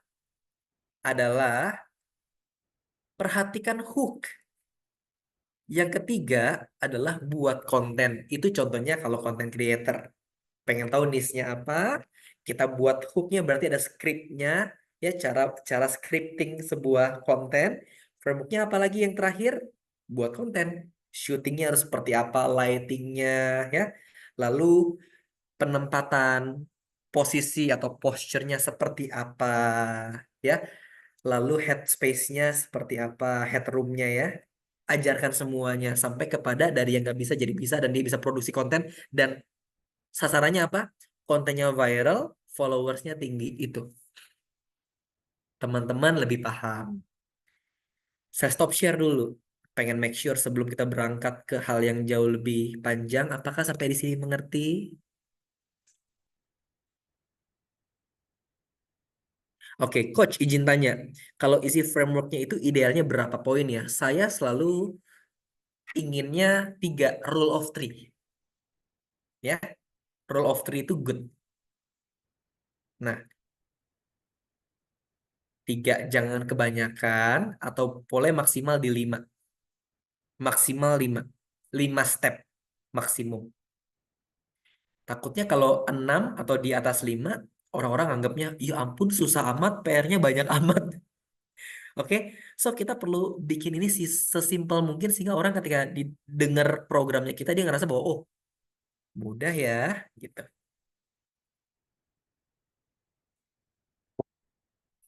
adalah perhatikan hook, yang ketiga adalah buat konten. Itu contohnya kalau konten creator. Pengen tahu niche-nya apa, kita buat hook-nya, berarti ada script-nya, ya, cara scripting sebuah konten. Framework-nya apalagi yang terakhir, buat konten, syutingnya harus seperti apa, lighting-nya, ya, lalu penempatan posisi atau posture-nya seperti apa, ya, lalu headspace-nya seperti apa, headroom-nya, ya. Ajarkan semuanya sampai kepada dari yang nggak bisa jadi bisa, dan dia bisa produksi konten, dan sasarannya apa? Kontennya viral, followersnya tinggi. Itu teman-teman lebih paham. Saya stop share dulu. Pengen make sure sebelum kita berangkat ke hal yang jauh lebih panjang, apakah sampai di sini mengerti? Oke, Coach, izin tanya. Kalau isi frameworknya itu idealnya berapa poin ya? Saya selalu inginnya 3, rule of 3. Ya, rule of 3 itu good. Nah, 3 jangan kebanyakan, atau boleh maksimal di 5. Maksimal 5. 5 step maksimum. Takutnya kalau 6 atau di atas 5, orang-orang anggapnya, ya ampun susah amat, PR-nya banyak amat. Oke, so kita perlu bikin ini sesimpel mungkin sehingga orang ketika didengar programnya kita, dia ngerasa bahwa oh mudah ya gitu.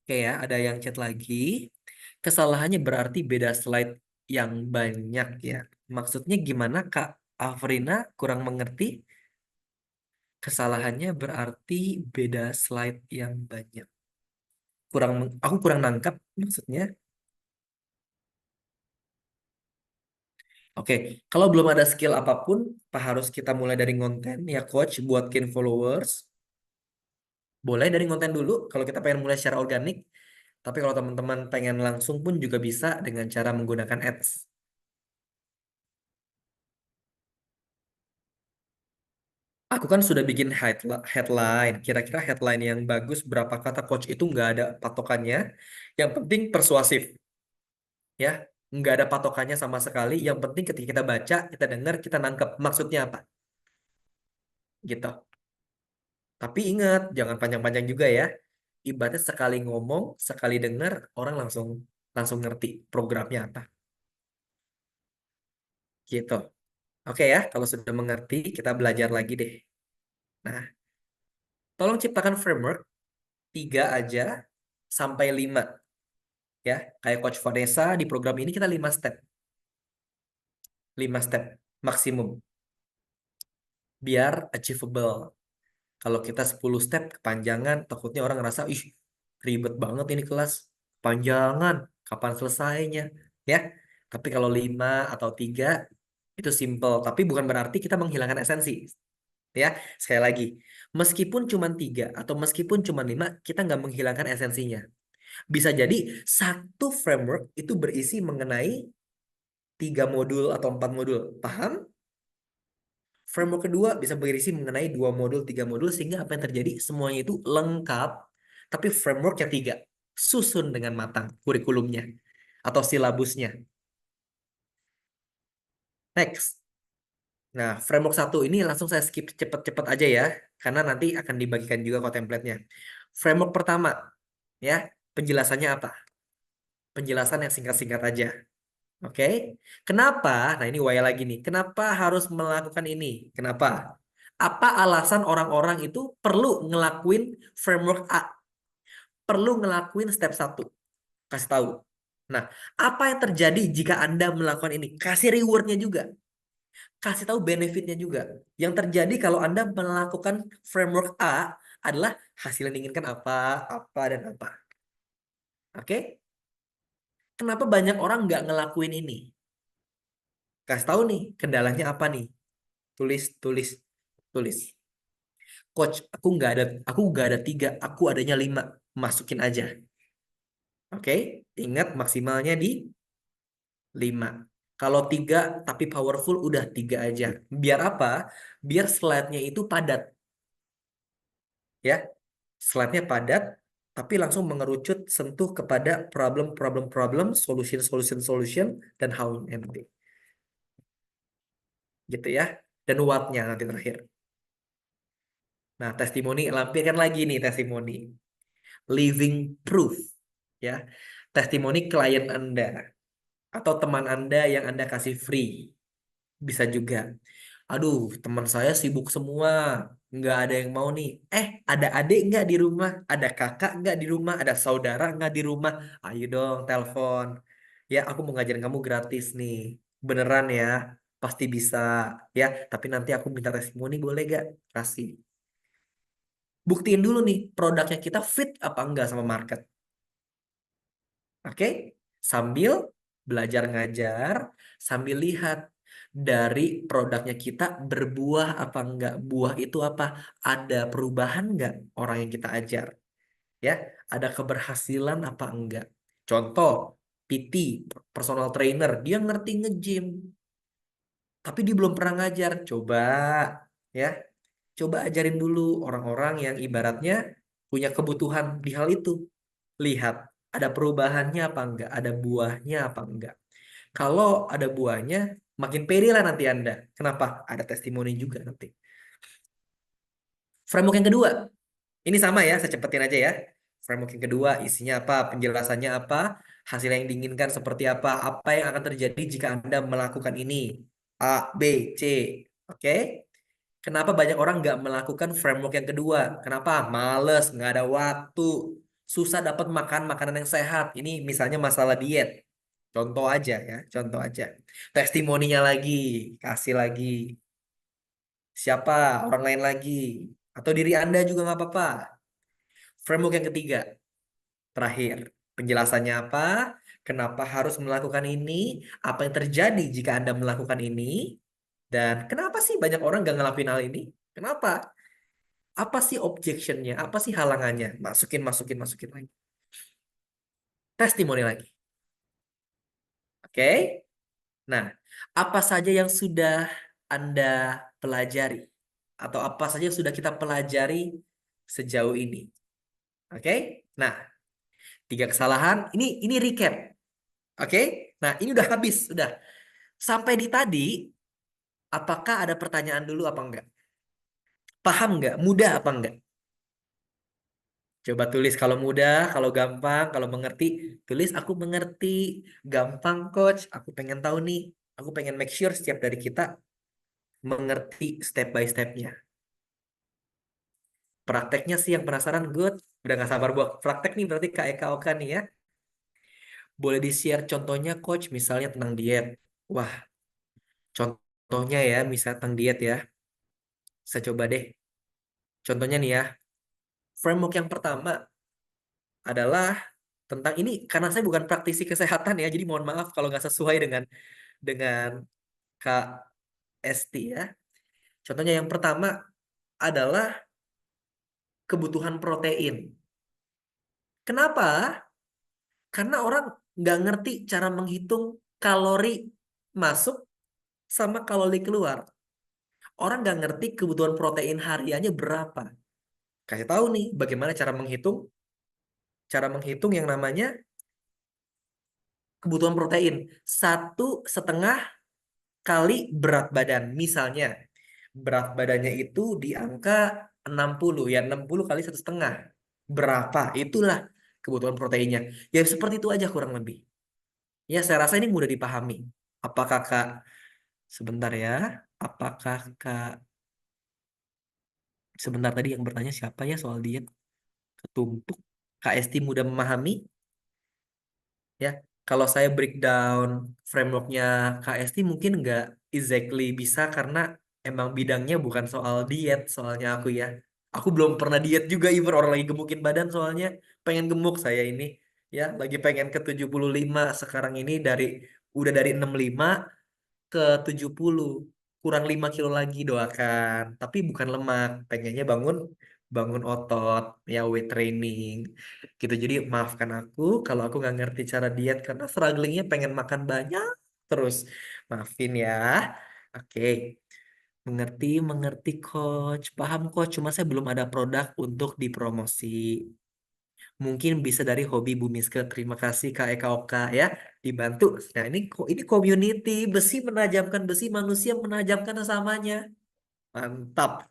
Oke ya, ada yang chat lagi. Kesalahannya berarti beda slide yang banyak ya. Maksudnya gimana Kak Afrina? Kurang mengerti. Kesalahannya berarti beda slide yang banyak. Aku kurang nangkap maksudnya. Oke, kalau belum ada skill apapun, apa harus kita mulai dari konten ya coach buat gain followers? Boleh dari konten dulu kalau kita pengen mulai secara organik. Tapi kalau teman-teman pengen langsung pun juga bisa dengan cara menggunakan ads. Aku kan sudah bikin headline. Kira-kira headline yang bagus berapa kata coach itu nggak ada patokannya. Yang penting persuasif. Ya, nggak ada patokannya sama sekali. Yang penting ketika kita baca, kita dengar, kita nangkep maksudnya apa. Gitu. Tapi ingat, jangan panjang-panjang juga ya. Ibaratnya sekali ngomong, sekali dengar, orang langsung langsung ngerti programnya apa. Gitu. Oke ya, kalau sudah mengerti, kita belajar lagi deh. Nah, tolong ciptakan framework 3 aja sampai 5. Ya, kayak Coach Vanessa di program ini kita 5 step. 5 step maksimum. Biar achievable. Kalau kita 10 step kepanjangan, takutnya orang ngerasa, ih ribet banget ini kelas. Kepanjangan, kapan selesainya? Ya, tapi kalau 5 atau 3, itu simple. Tapi bukan berarti kita menghilangkan esensi. Ya, sekali lagi. Meskipun cuma 3 atau meskipun cuma 5, kita nggak menghilangkan esensinya. Bisa jadi satu framework itu berisi mengenai 3 modul atau 4 modul. Paham? Framework kedua bisa berisi mengenai 2 modul, 3 modul, sehingga apa yang terjadi? Semuanya itu lengkap, tapi framework yang 3. Susun dengan matang kurikulumnya atau silabusnya. Next. Nah, framework 1 ini langsung saya skip cepet-cepet aja ya, karena nanti akan dibagikan juga kok template-nya. Framework pertama, ya, penjelasannya apa? Penjelasan yang singkat-singkat aja. Oke. Kenapa? Nah, ini Waya lagi nih. Kenapa harus melakukan ini? Kenapa? Apa alasan orang-orang itu perlu ngelakuin framework A? Perlu ngelakuin step 1. Kasih tahu. Nah, apa yang terjadi jika Anda melakukan ini? Kasih rewardnya juga. Kasih tahu benefitnya juga. Yang terjadi kalau Anda melakukan framework A adalah hasil yang diinginkan apa, apa, dan apa. Oke? Kenapa banyak orang nggak ngelakuin ini? Kasih tahu nih, kendalanya apa nih? Tulis, tulis, tulis. Coach, aku nggak ada 3, aku adanya 5. Masukin aja. Oke? Ingat maksimalnya di 5. Kalau 3 tapi powerful, udah 3 aja. Biar apa? Biar slide-nya itu padat. Ya, slide-nya padat, tapi langsung mengerucut sentuh kepada problem, solution, dan how nanti. Gitu ya. Dan what-nya nanti terakhir. Nah, testimoni, lampirkan lagi nih testimoni. Living proof. Ya, testimoni klien Anda atau teman Anda yang Anda kasih free. Bisa juga. Aduh, teman saya sibuk semua. Nggak ada yang mau nih. Ada adik nggak di rumah? Ada kakak nggak di rumah? Ada saudara nggak di rumah? Ayo dong, telepon. Ya, aku mau ngajarin kamu gratis nih. Beneran ya. Pasti bisa. Ya, tapi nanti aku minta testimoni, boleh gak? Kasih. Buktiin dulu nih, produknya kita fit apa enggak sama market. Oke? Sambil belajar ngajar, sambil lihat dari produknya kita berbuah apa enggak. Buah itu apa? Ada perubahan enggak orang yang kita ajar? Ya, ada keberhasilan apa enggak? Contoh, PT, personal trainer, dia ngerti nge-gym, tapi dia belum pernah ngajar. Coba, ya, coba ajarin dulu orang-orang yang ibaratnya punya kebutuhan di hal itu. Lihat, ada perubahannya apa enggak, ada buahnya apa enggak. Kalau ada buahnya, makin pede lah nanti Anda. Kenapa? Ada testimoni juga nanti. Framework yang kedua, ini sama ya, saya cepetin aja ya. Framework yang kedua, isinya apa, penjelasannya apa, hasil yang diinginkan seperti apa yang akan terjadi jika Anda melakukan ini. A, B, C. Oke? Kenapa banyak orang nggak melakukan framework yang kedua? Kenapa? Males, nggak ada waktu, susah dapat makan makanan yang sehat. Ini misalnya masalah diet. Contoh aja ya, contoh aja. Testimoninya lagi, kasih lagi. Siapa? Orang lain lagi. Atau diri Anda juga nggak apa-apa. Framework yang ketiga, terakhir. Penjelasannya apa? Kenapa harus melakukan ini? Apa yang terjadi jika Anda melakukan ini? Dan kenapa sih banyak orang nggak ngelakuin hal ini? Kenapa? Apa sih objectionnya? Apa sih halangannya? Masukin lagi. Testimoni lagi. Oke? Nah, apa saja yang sudah Anda pelajari? Atau apa saja yang sudah kita pelajari sejauh ini? Oke? Nah, 3 kesalahan. Ini recap. Oke? Nah, ini udah habis. Udah. Sampai di tadi, apakah ada pertanyaan dulu apa enggak? Paham nggak? Mudah apa enggak? Coba tulis kalau mudah, kalau gampang, kalau mengerti. Tulis aku mengerti. Gampang, coach. Aku pengen tahu nih. Aku pengen make sure setiap dari kita mengerti step by stepnya. Prakteknya sih yang penasaran, good. Udah gak sabar buat praktek nih, berarti Kak Eka Oka nih ya. Boleh di-share contohnya, coach, misalnya tentang diet. Wah, contohnya ya, misalnya tentang diet ya. Saya coba deh. Contohnya nih ya. Framework yang pertama adalah tentang ini, karena saya bukan praktisi kesehatan ya, jadi mohon maaf kalau nggak sesuai dengan Kak Esti ya. Contohnya yang pertama adalah kebutuhan protein. Kenapa? Karena orang nggak ngerti cara menghitung kalori masuk sama kalori keluar. Orang nggak ngerti kebutuhan protein hariannya berapa. Kasih tahu nih bagaimana cara menghitung yang namanya kebutuhan protein. 1,5 kali berat badan. Misalnya berat badannya itu di angka 60 ya, 60 kali 1,5. Berapa? Itulah kebutuhan proteinnya. Ya seperti itu aja kurang lebih. Ya saya rasa ini mudah dipahami. Apakah Kak, sebentar ya, apakah Kak, sebentar tadi yang bertanya siapa ya soal diet? Ketumpuk. Kak Esti mudah memahami? Ya, kalau saya breakdown frameworknya KST mungkin nggak exactly bisa karena emang bidangnya bukan soal diet soalnya aku ya. Aku belum pernah diet juga even orang lagi gemukin badan soalnya pengen gemuk saya ini ya lagi pengen ke 75 sekarang ini udah dari 65 ke 70 kurang 5 kilo lagi doakan tapi bukan lemak pengennya bangun bangun otot ya weight training gitu jadi maafkan aku kalau aku nggak ngerti cara diet karena strugglingnya pengen makan banyak terus maafin ya oke mengerti mengerti coach paham coach cuma saya belum ada produk untuk dipromosi mungkin bisa dari hobi Bumiske. Terima kasih Kak Eka Oka ya, dibantu. Nah ini community besi menajamkan besi, manusia menajamkan sesamanya. Mantap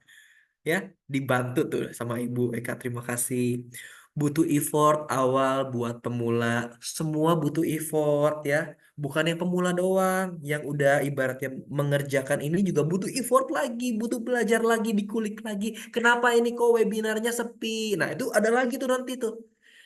ya, dibantu tuh sama Ibu Eka. Terima kasih. Butuh effort awal buat pemula. Semua butuh effort ya. Bukan yang pemula doang, yang udah ibaratnya mengerjakan ini juga butuh effort lagi, butuh belajar lagi, dikulik lagi. Kenapa ini kok webinarnya sepi? Nah, itu ada lagi tuh nanti tuh.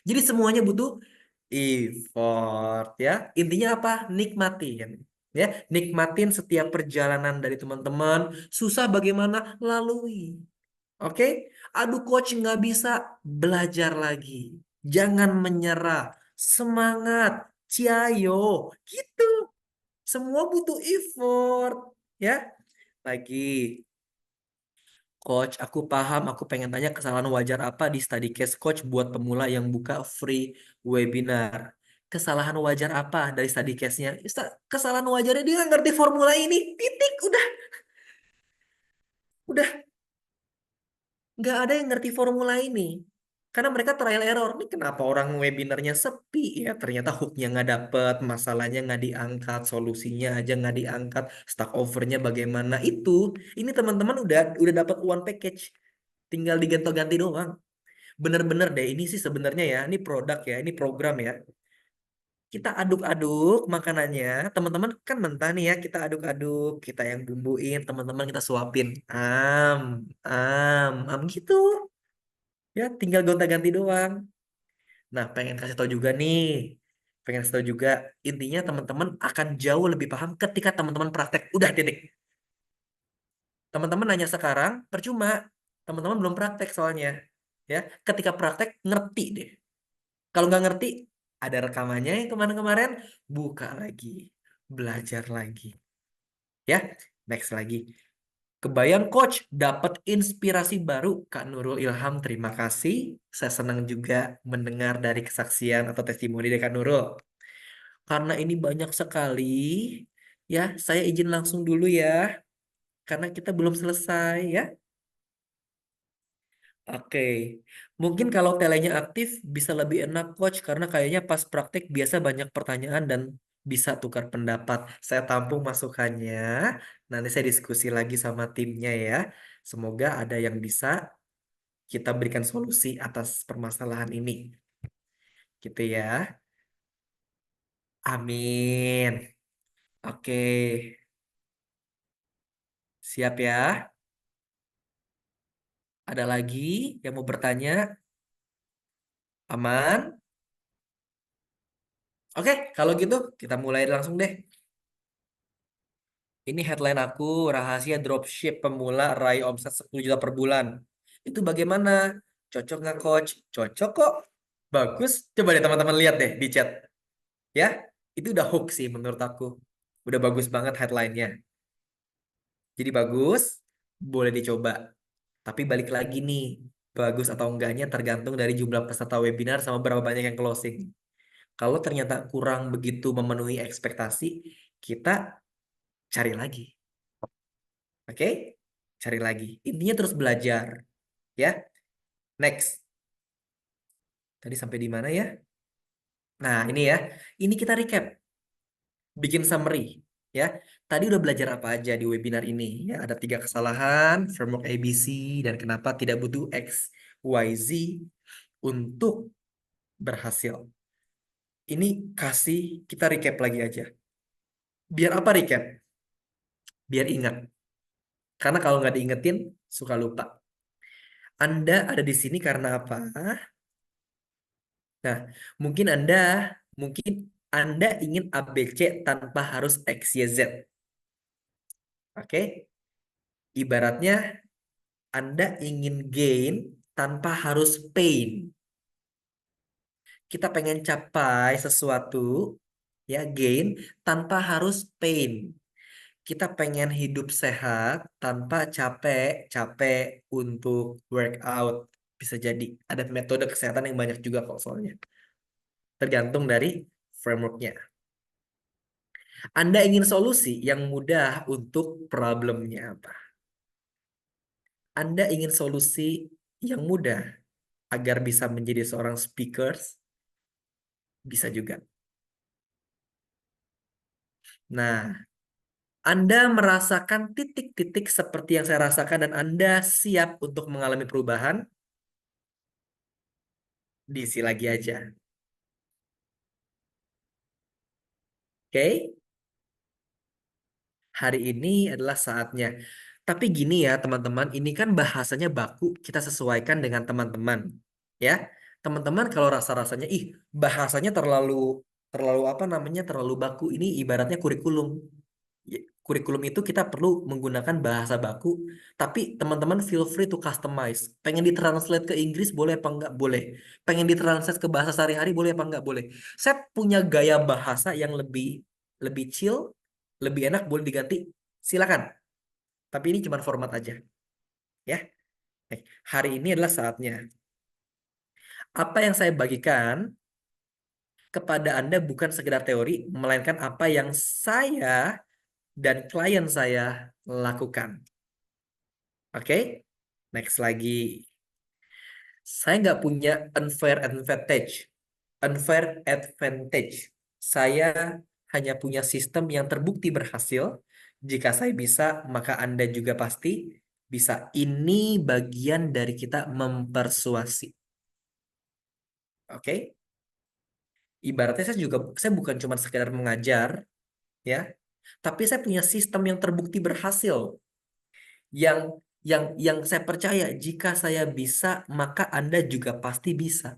Jadi semuanya butuh effort ya. Intinya apa? Nikmatin. Ya, nikmatin setiap perjalanan dari teman-teman. Susah bagaimana? Lalui. Oke? Aduh coach nggak bisa. Belajar lagi. Jangan menyerah. Semangat. Ciayo. Gitu. Semua butuh effort. Ya. Lagi. Coach, aku paham. Aku pengen tanya kesalahan wajar apa di study case coach buat pemula yang buka free webinar. Kesalahan wajar apa dari study case-nya? Kesalahan wajarnya dia nggak ngerti formula ini. Titik, udah nggak ada yang ngerti formula ini. Karena mereka trial error. Ini kenapa orang webinarnya sepi ya? Ternyata hooknya nggak dapet, masalahnya nggak diangkat, solusinya aja nggak diangkat, stack overnya bagaimana itu? Ini teman-teman udah dapat one package, tinggal diganti-ganti doang. Bener-bener deh, ini sih sebenarnya ya, ini produk ya, ini program ya. Kita aduk-aduk makanannya, teman-teman kan mentah nih ya, kita aduk-aduk, kita yang bumbuin, teman-teman kita suapin. Gitu. Ya, tinggal gonta-ganti doang. Nah, pengen kasih tahu juga nih. Pengen kasih tahu juga, intinya teman-teman akan jauh lebih paham ketika teman-teman praktek. Udah, titik. Teman-teman nanya sekarang, percuma. Teman-teman belum praktek soalnya. Ya, ketika praktek, ngerti deh. Kalau nggak ngerti, ada rekamannya yang kemarin-kemarin, buka lagi, belajar lagi. Ya, next lagi. Kebayang coach dapat inspirasi baru Kak Nurul Ilham. Terima kasih. Saya senang juga mendengar dari kesaksian atau testimoni dari Kak Nurul. Karena ini banyak sekali, ya saya izin langsung dulu ya, karena kita belum selesai ya. Oke, mungkin kalau telenya aktif bisa lebih enak coach karena kayaknya pas praktek biasa banyak pertanyaan dan bisa tukar pendapat. Saya tampung masukannya, nanti saya diskusi lagi sama timnya ya. Semoga ada yang bisa kita berikan solusi atas permasalahan ini. Gitu ya. Amin. Oke, siap ya. Ada lagi yang mau bertanya? Aman? Oke, kalau gitu kita mulai langsung deh. Ini headline aku, rahasia dropship pemula raih omset 10 juta per bulan. Itu bagaimana? Cocok nggak coach? Cocok kok. Bagus. Coba deh teman-teman lihat deh di chat. Ya, itu udah hook sih menurut aku. Udah bagus banget headline-nya. Jadi bagus, boleh dicoba. Tapi balik lagi nih, bagus atau enggaknya tergantung dari jumlah peserta webinar sama berapa banyak yang closing. Kalau ternyata kurang begitu memenuhi ekspektasi, kita cari lagi. Oke? Cari lagi. Intinya terus belajar, ya. Next. Tadi sampai di mana ya? Nah, ini ya. Ini kita recap. Bikin summary, ya. Tadi udah belajar apa aja di webinar ini? Ya, ada 3 kesalahan, framework ABC, dan kenapa tidak butuh X, Y, Z untuk berhasil. Ini kita recap lagi aja. Biar apa recap? Biar ingat. Karena kalau nggak diingetin, suka lupa. Anda ada di sini karena apa? Nah, mungkin Anda ingin ABC tanpa harus X, Y, Z. Oke? Ibaratnya Anda ingin gain tanpa harus pain. Kita pengen capai sesuatu, ya gain tanpa harus pain. Kita pengen hidup sehat tanpa capek-capek untuk workout. Bisa jadi ada metode kesehatan yang banyak juga kok soalnya. Tergantung dari frameworknya. Anda ingin solusi yang mudah untuk problemnya apa? Anda ingin solusi yang mudah agar bisa menjadi seorang speaker? Bisa juga. Nah, Anda merasakan titik-titik seperti yang saya rasakan dan Anda siap untuk mengalami perubahan? Diisi lagi aja. Oke? Hari ini adalah saatnya. Tapi gini ya teman-teman, ini kan bahasanya baku, kita sesuaikan dengan teman-teman. Ya, teman-teman kalau rasa-rasanya, bahasanya terlalu terlalu apa namanya terlalu baku. Ini ibaratnya kurikulum. Kurikulum itu kita perlu menggunakan bahasa baku, tapi teman-teman feel free to customize. Pengen ditranslate ke Inggris boleh apa enggak? Boleh. Pengen ditranslate ke bahasa sehari-hari boleh apa enggak? Boleh. Saya punya gaya bahasa yang lebih lebih chill, lebih enak, boleh diganti. Silakan. Tapi ini cuma format aja, ya. Hari ini adalah saatnya. Apa yang saya bagikan kepada Anda bukan sekedar teori, melainkan apa yang saya dan klien saya lakukan. Oke? Next lagi. Saya nggak punya unfair advantage. Unfair advantage. Saya hanya punya sistem yang terbukti berhasil. Jika saya bisa, maka Anda juga pasti bisa. Ini bagian dari kita mempersuasi. Oke? Ibaratnya saya bukan cuma sekedar mengajar, ya. Tapi saya punya sistem yang terbukti berhasil. Yang saya percaya jika saya bisa, maka Anda juga pasti bisa.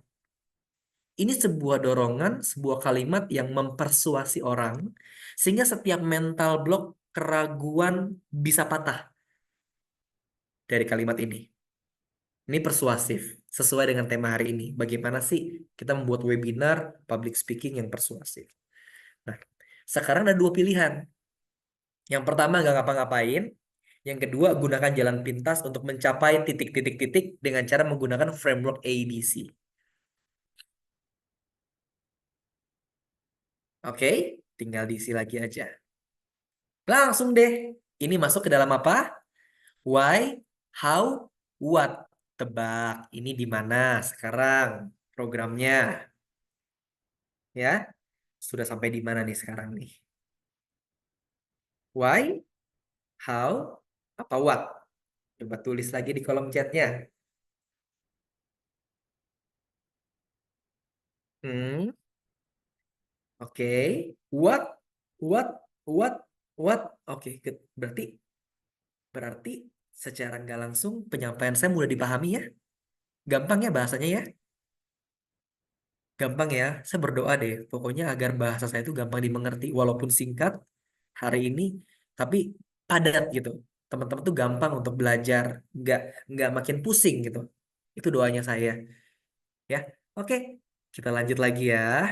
Ini sebuah dorongan, sebuah kalimat yang mempersuasi orang, sehingga setiap mental block, keraguan bisa patah dari kalimat ini. Ini persuasif, sesuai dengan tema hari ini. Bagaimana sih kita membuat webinar public speaking yang persuasif? Nah, sekarang ada 2 pilihan. Yang pertama, nggak ngapa-ngapain. Yang kedua, gunakan jalan pintas untuk mencapai titik-titik-titik dengan cara menggunakan framework ABC. Oke, tinggal diisi lagi aja. Langsung deh. Ini masuk ke dalam apa? Why, how, what. Tebak, ini di mana sekarang programnya? Ya, sudah sampai di mana nih sekarang nih? Why, how, apa what? Coba tulis lagi di kolom chatnya. Oke. What, what, what, what. Oke, good. Berarti secara nggak langsung penyampaian saya mudah dipahami ya. Gampang ya bahasanya ya. Gampang ya. Saya berdoa deh. Pokoknya agar bahasa saya itu gampang dimengerti. Walaupun singkat hari ini, tapi padat gitu. Teman-teman tuh gampang untuk belajar. Nggak makin pusing gitu. Itu doanya saya. Ya. Oke. Kita lanjut lagi ya.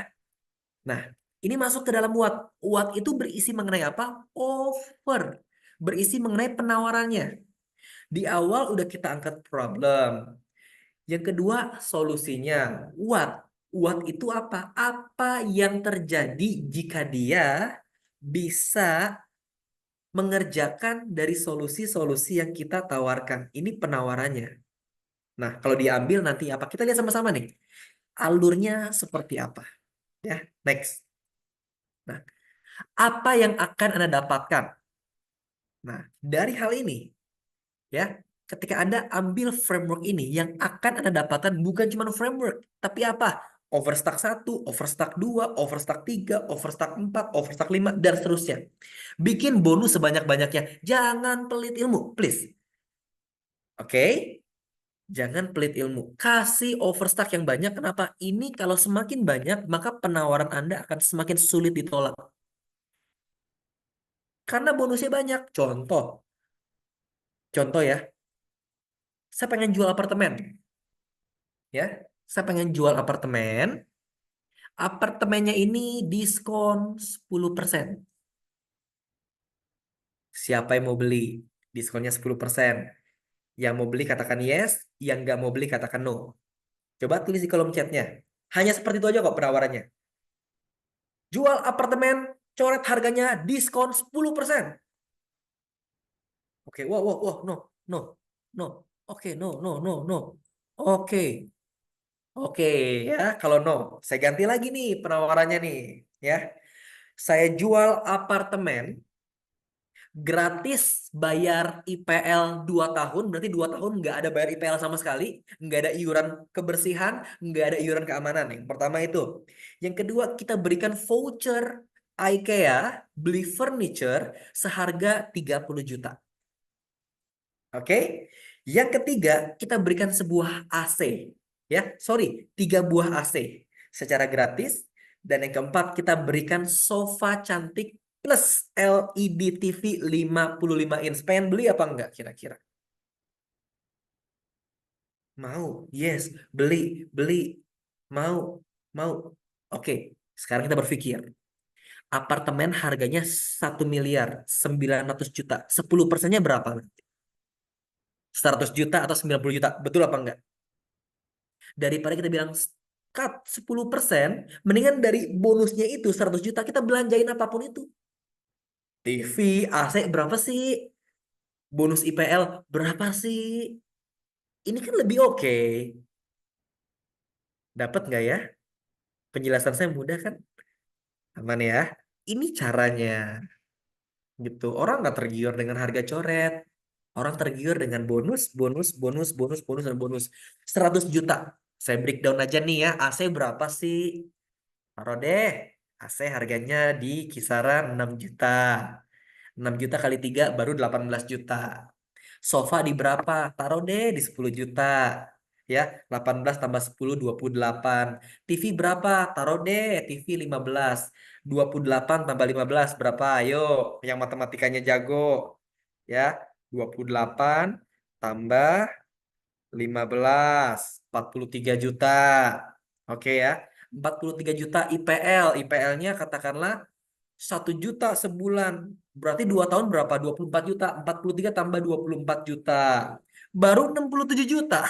Nah, ini masuk ke dalam what. What itu berisi mengenai apa? Offer. Berisi mengenai penawarannya. Di awal udah kita angkat problem. Yang kedua, solusinya. What? What itu apa? Apa yang terjadi jika dia bisa mengerjakan dari solusi-solusi yang kita tawarkan. Ini penawarannya. Nah, kalau diambil nanti apa? Kita lihat sama-sama nih. Alurnya seperti apa? Ya, next. Nah, apa yang akan Anda dapatkan? Nah, dari hal ini, ya, ketika Anda ambil framework ini, yang akan Anda dapatkan bukan cuma framework, tapi apa? Overstack 1, overstack 2, overstack 3, overstack 4, overstack 5, dan seterusnya. Bikin bonus sebanyak-banyaknya. Jangan pelit ilmu, please. Oke? Jangan pelit ilmu. Kasih overstack yang banyak. Kenapa? Ini kalau semakin banyak, maka penawaran Anda akan semakin sulit ditolak. Karena bonusnya banyak. Contoh ya. Saya pengen jual apartemen. Ya, saya pengen jual apartemen. Apartemennya ini diskon 10%. Siapa yang mau beli? Diskonnya 10%. Yang mau beli katakan yes, yang nggak mau beli katakan no. Coba tulis di kolom chatnya. Hanya seperti itu aja kok penawarannya. Jual apartemen, coret harganya, diskon 10%. Oke, wow, wow, wow, no, no, no. Oke, no, no, no, no. Oke, oke ya. Kalau no, saya ganti lagi nih penawarannya nih, ya. Saya jual apartemen gratis bayar IPL 2 tahun, berarti 2 tahun nggak ada bayar IPL sama sekali, nggak ada iuran kebersihan, nggak ada iuran keamanan. Yang pertama itu. Yang kedua, kita berikan voucher IKEA beli furniture seharga 30 juta. Oke. Yang ketiga, kita berikan sebuah AC. Ya, sorry, 3 buah AC secara gratis. Dan yang keempat, kita berikan sofa cantik plus LED TV 55 inch. Pengen beli apa enggak kira-kira? Mau? Yes, beli, beli. Mau, mau. Oke, sekarang kita berpikir. Apartemen harganya 1.900.000.000. 10%-nya berapa? 100 juta atau 90 juta. Betul apa enggak? Daripada kita bilang cut 10%, mendingan dari bonusnya itu 100 juta kita belanjain apapun itu. TV, AC berapa sih? Bonus IPL berapa sih? Ini kan lebih oke. Dapat nggak ya? Penjelasan saya mudah kan? Aman ya? Ini caranya. Gitu. Orang nggak tergiur dengan harga coret. Orang tergiur dengan bonus, bonus, bonus, bonus, bonus, dan bonus. 100 juta. Saya breakdown aja nih ya. AC berapa sih? Taruh deh. AC harganya di kisaran 6 juta. 6 juta kali 3 baru 18 juta. Sofa di berapa? Taruh deh di 10 juta. Ya, 18 tambah 10, 28. TV berapa? Taruh deh, TV 15. 28 tambah 15 berapa? Ayo, yang matematikanya jago. Ya, 28 tambah 15, 43 juta. Oke ya, 43 juta IPL. IPL-nya katakanlah 1 juta sebulan. Berarti 2 tahun berapa? 24 juta. 43 tambah 24 juta. Baru 67 juta.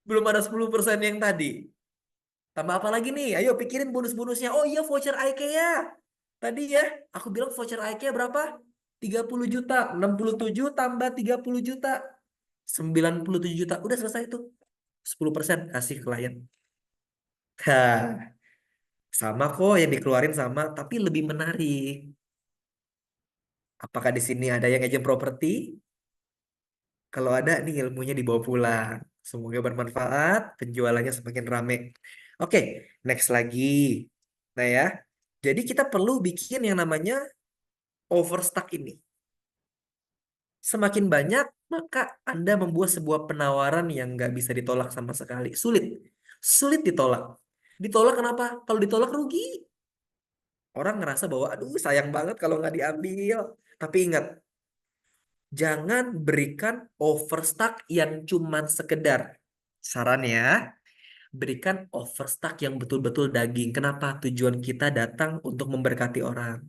Belum ada 10% yang tadi. Tambah apa lagi nih? Ayo pikirin bonus-bonusnya. Oh iya, voucher IKEA. Tadi ya, aku bilang voucher IKEA berapa? 30 juta. 67 tambah 30 juta. 97 juta. Udah selesai itu. 10% kasih klien. Hah, sama kok yang dikeluarin sama, tapi lebih menarik. Apakah di sini ada yang agent properti? Kalau ada, nih ilmunya dibawa pulang. Semoga bermanfaat, penjualannya semakin rame. Oke, next lagi. Nah ya, jadi kita perlu bikin yang namanya overstock ini. Semakin banyak, maka Anda membuat sebuah penawaran yang nggak bisa ditolak sama sekali. Sulit. Sulit ditolak. Ditolak kenapa? Kalau ditolak rugi. Orang ngerasa bahwa, aduh sayang banget kalau nggak diambil. Tapi ingat, jangan berikan overstock yang cuman sekedar. Saran ya, berikan overstock yang betul-betul daging. Kenapa? Tujuan kita datang untuk memberkati orang.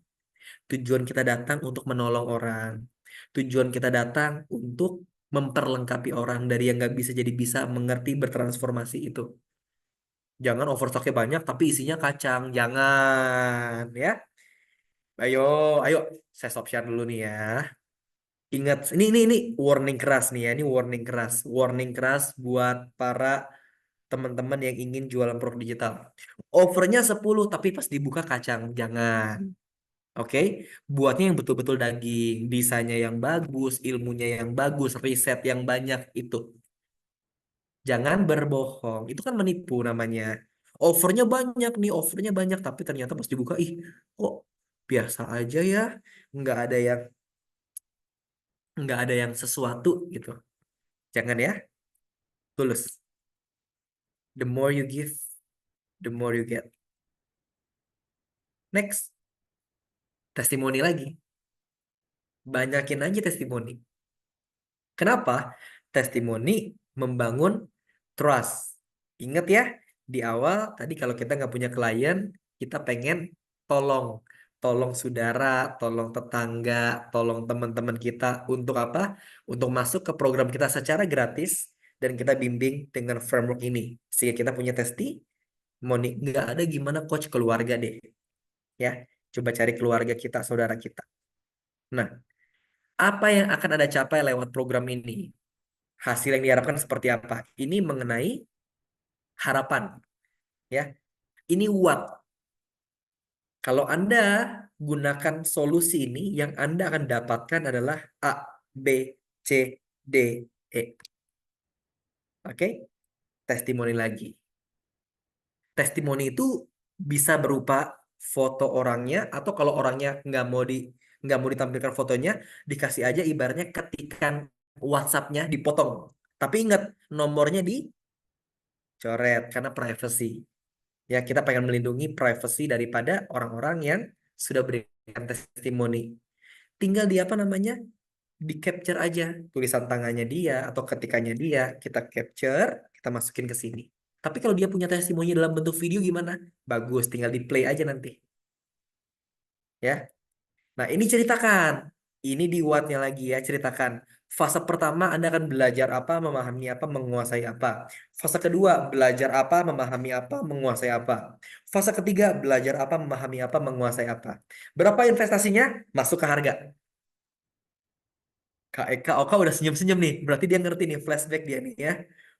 Tujuan kita datang untuk menolong orang. Tujuan kita datang untuk memperlengkapi orang dari yang nggak bisa jadi bisa mengerti bertransformasi itu. Jangan overstocknya banyak tapi isinya kacang. Jangan ya. Ayo, ayo, saya stop share dulu nih ya. Ingat, ini warning keras nih ya, ini warning keras buat para teman-teman yang ingin jualan produk digital. Offernya 10 tapi pas dibuka kacang, jangan. Oke, buatnya yang betul-betul daging, desainnya yang bagus, ilmunya yang bagus, riset yang banyak itu. Jangan berbohong, itu kan menipu namanya. Offernya banyak, tapi ternyata pas dibuka, ih, kok biasa aja ya, nggak ada yang nggak ada yang sesuatu gitu. Jangan ya, tulus. The more you give, the more you get. Next, testimoni lagi. Banyakin aja testimoni. Kenapa? Testimoni membangun trust. Ingat ya, di awal tadi kalau kita nggak punya klien, kita pengen tolong. Tolong saudara, tolong tetangga, tolong teman-teman kita untuk apa? Untuk masuk ke program kita secara gratis dan kita bimbing dengan framework ini. Sehingga kita punya testimoni. Nggak ada gimana coach keluarga deh. Ya, coba cari keluarga kita, saudara kita. Nah, apa yang akan Anda capai lewat program ini? Hasil yang diharapkan seperti apa? Ini mengenai harapan, ya. Ini what. Kalau Anda gunakan solusi ini, yang Anda akan dapatkan adalah A, B, C, D, E. Oke? Testimoni lagi. Testimoni itu bisa berupa foto orangnya, atau kalau orangnya nggak mau ditampilkan fotonya, dikasih aja ibaratnya ketikan WhatsApp-nya dipotong. Tapi ingat, nomornya dicoret karena privacy. Ya, kita pengen melindungi privacy daripada orang-orang yang sudah berikan testimoni. Tinggal di apa namanya? Di capture aja tulisan tangannya dia atau ketikannya dia, kita capture, kita masukin ke sini. Tapi kalau dia punya testimoni dalam bentuk video gimana? Bagus, tinggal di play aja nanti. Ya. Nah, ini ceritakan. Ini di Wattnya lagi ya, ceritakan. Fase pertama Anda akan belajar apa, memahami apa, menguasai apa. Fase kedua, belajar apa, memahami apa, menguasai apa. Fase ketiga, belajar apa, memahami apa, menguasai apa. Berapa investasinya? Masuk ke harga. Kak Eka Oka udah senyum-senyum nih. Berarti dia ngerti nih, flashback dia nih ya.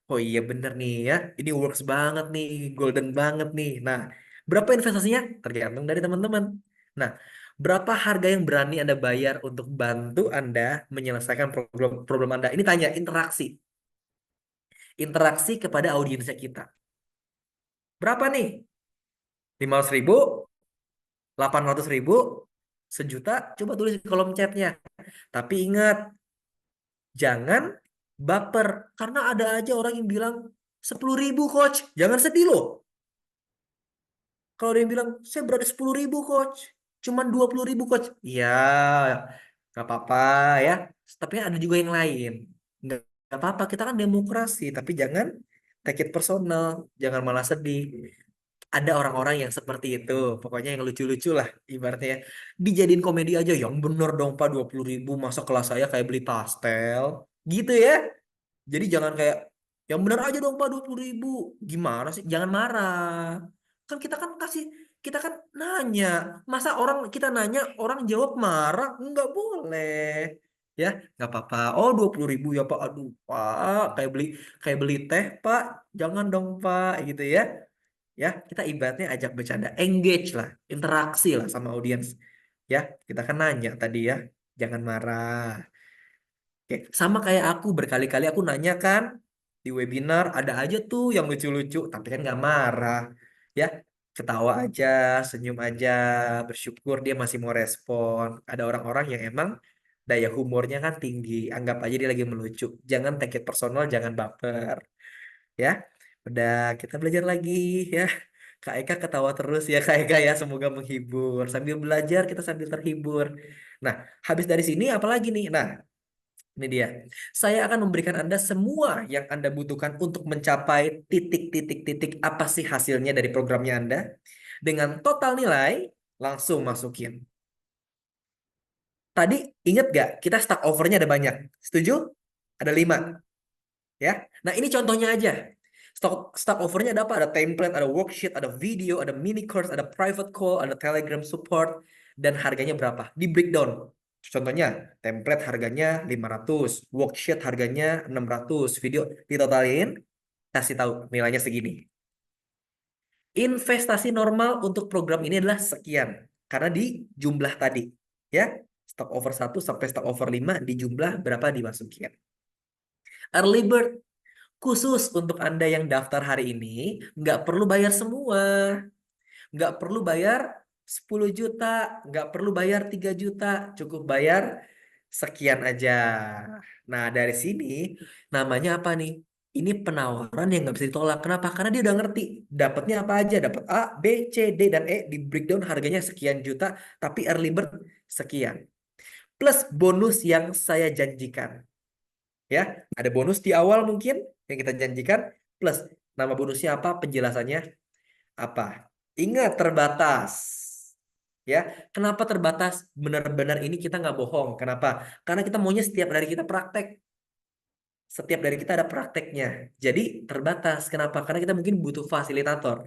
Oh iya bener nih ya. Ini works banget nih, golden banget nih. Nah, berapa investasinya? Tergantung dari teman-teman. Nah, berapa harga yang berani Anda bayar untuk bantu Anda menyelesaikan problem problem Anda? Ini tanya interaksi. Interaksi kepada audiensnya kita. Berapa nih? 500.000? 800.000? Sejuta? Coba tulis di kolom chatnya. Tapi ingat, jangan baper. Karena ada aja orang yang bilang 10.000 coach. Jangan sedih loh. Kalau ada yang bilang, saya berada 10.000 coach. Cuman 20.000 coach. Iya, nggak apa-apa ya. Tapi ada juga yang lain. Nggak apa-apa, kita kan demokrasi. Tapi jangan take it personal. Jangan malah sedih. Ada orang-orang yang seperti itu. Pokoknya yang lucu-lucu lah ibaratnya ya. Dijadiin komedi aja. Yang bener dong Pak 20.000. Masa kelas saya kayak beli pastel. Gitu ya. Jadi jangan kayak yang benar aja dong Pak 20.000. Gimana sih? Jangan marah. Kan kita kan nanya. Masa kita nanya orang jawab marah? Nggak boleh. Ya, nggak apa-apa. Oh 20.000 ya Pak. Aduh Pak, kayak beli teh Pak. Jangan dong Pak, gitu ya. Ya, kita ibaratnya ajak bercanda, engage lah, interaksi lah sama audiens. Ya, kita kan nanya tadi ya, jangan marah. Oke, sama kayak aku berkali-kali aku nanya kan di webinar ada aja tuh yang lucu-lucu tapi kan nggak marah ya, ketawa aja, senyum aja, bersyukur dia masih mau respon. Ada orang-orang yang emang daya humornya kan tinggi, anggap aja dia lagi melucu, jangan take it personal, jangan baper ya. Udah, kita belajar lagi ya. Kak Eka ketawa terus ya Kak Eka ya, semoga menghibur. Sambil belajar kita sambil terhibur. Nah, habis dari sini apa lagi nih? Nah, ini dia. Saya akan memberikan Anda semua yang Anda butuhkan untuk mencapai titik-titik-titik apa sih hasilnya dari programnya Anda. Dengan total nilai, langsung masukin. Tadi ingat gak? Kita stack overnya ada banyak. Setuju? Ada 5. Ya. Nah ini contohnya aja. Stack overnya ada apa? Ada template, ada worksheet, ada video, ada mini course, ada private call, ada Telegram support. dan harganya berapa. Di breakdown. Contohnya, template harganya 500, worksheet harganya 600, video ditotalin, kasih tahu nilainya segini. Investasi normal untuk program ini adalah sekian. Karena di jumlah tadi. Ya, stock over 1 sampai stock over 5 di jumlah berapa dimasukin. Early bird. Khusus untuk Anda yang daftar hari ini, nggak perlu bayar semua. Nggak perlu bayar 10 juta, nggak perlu bayar 3 juta, cukup bayar sekian aja. Nah, dari sini namanya apa nih? Ini penawaran yang nggak bisa ditolak. Kenapa? Karena dia udah ngerti. Dapatnya apa aja? Dapat A, B, C, D, dan E. Di breakdown harganya sekian juta, tapi early bird sekian. Plus bonus yang saya janjikan. Ya, ada bonus di awal mungkin yang kita janjikan. Plus nama bonusnya apa? Penjelasannya apa? Ingat terbatas. Ya, kenapa terbatas? Benar-benar ini kita nggak bohong. Kenapa? Karena kita maunya setiap hari kita praktek. Setiap dari kita ada prakteknya. Jadi terbatas. Kenapa? Karena kita mungkin butuh fasilitator.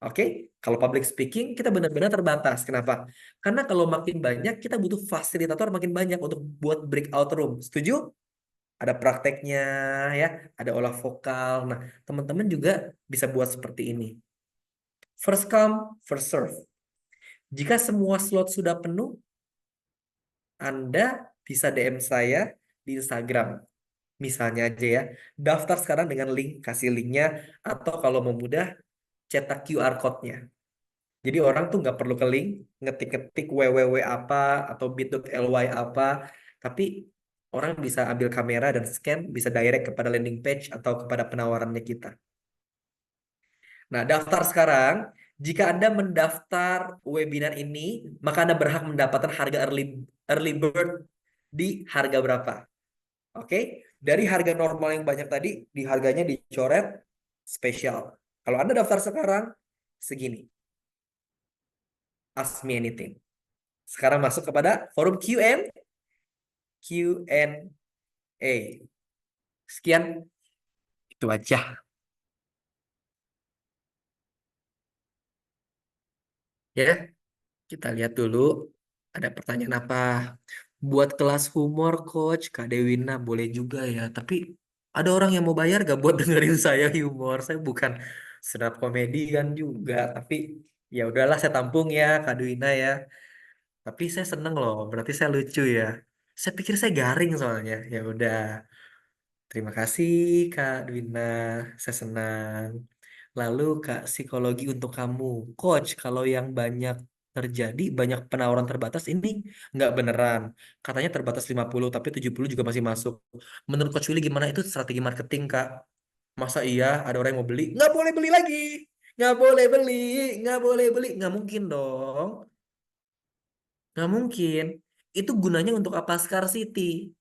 Oke? Kalau public speaking kita benar-benar terbatas. Kenapa? Karena kalau makin banyak kita butuh fasilitator makin banyak untuk buat breakout room. Setuju? Ada prakteknya ya, ada olah vokal. Nah, teman-teman juga bisa buat seperti ini. First come, first serve. Jika semua slot sudah penuh, Anda bisa DM saya di Instagram. Misalnya aja ya, daftar sekarang dengan link, kasih linknya, atau kalau mau mudah, cetak QR code-nya. Jadi orang tuh nggak perlu ke link, ngetik-ngetik www apa, atau bit.ly apa, tapi orang bisa ambil kamera dan scan, bisa direct kepada landing page atau kepada penawarannya kita. Nah, daftar sekarang. Jika Anda mendaftar webinar ini, maka Anda berhak mendapatkan harga early bird di harga berapa. Oke, dari harga normal yang banyak tadi, di harganya dicoret spesial. Kalau Anda daftar sekarang, segini. Ask me anything. Sekarang masuk kepada forum Q&A. Sekian, itu aja. Ya, kita lihat dulu ada pertanyaan apa. Buat kelas humor, Coach, Kak Dewina boleh juga ya. Tapi ada orang yang mau bayar gak buat dengerin saya humor? Saya bukan stand up komedian juga. Tapi ya udahlah saya tampung ya, Kak Dewina ya. Tapi saya seneng loh, berarti saya lucu ya. Saya pikir saya garing soalnya. Ya udah. Terima kasih Kak Dwina, saya senang. Lalu Kak, psikologi untuk kamu. Coach, kalau yang banyak terjadi, banyak penawaran terbatas ini nggak beneran. Katanya terbatas 50, tapi 70 juga masih masuk. Menurut Coach Willy gimana itu strategi marketing, Kak? Masa iya ada orang yang mau beli? Nggak boleh beli lagi. Nggak boleh beli, nggak boleh beli. Nggak mungkin dong. Nggak mungkin. Itu gunanya untuk apa scarcity?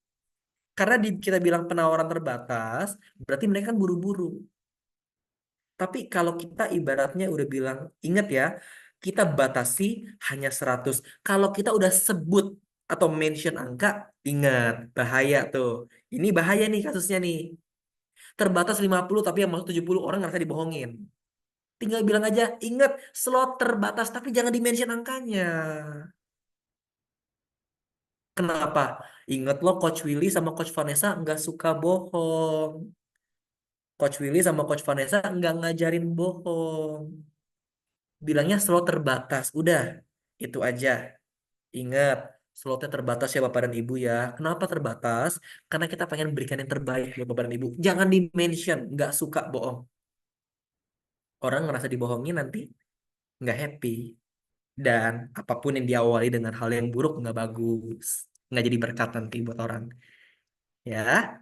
Karena kita bilang penawaran terbatas, berarti mereka kan buru-buru. Tapi kalau kita ibaratnya udah bilang, ingat ya, kita batasi hanya 100. Kalau kita udah sebut atau mention angka, ingat, bahaya tuh. Ini bahaya nih kasusnya nih. Terbatas 50 tapi yang masuk 70 orang ngerasa dibohongin. Tinggal bilang aja, ingat slot terbatas tapi jangan di-mention angkanya. Kenapa? Ingat loh Coach Willy sama Coach Vanessa nggak suka bohong. Coach Willy sama Coach Vanessa nggak ngajarin bohong. Bilangnya slot terbatas. Udah, itu aja. Ingat, slotnya terbatas ya Bapak dan Ibu ya. Kenapa terbatas? Karena kita pengen berikan yang terbaik buat Bapak dan Ibu. Jangan di-mention, nggak suka bohong. Orang ngerasa dibohongin nanti nggak happy. Dan apapun yang diawali dengan hal yang buruk nggak bagus. Nggak jadi berkat nanti buat orang. Ya,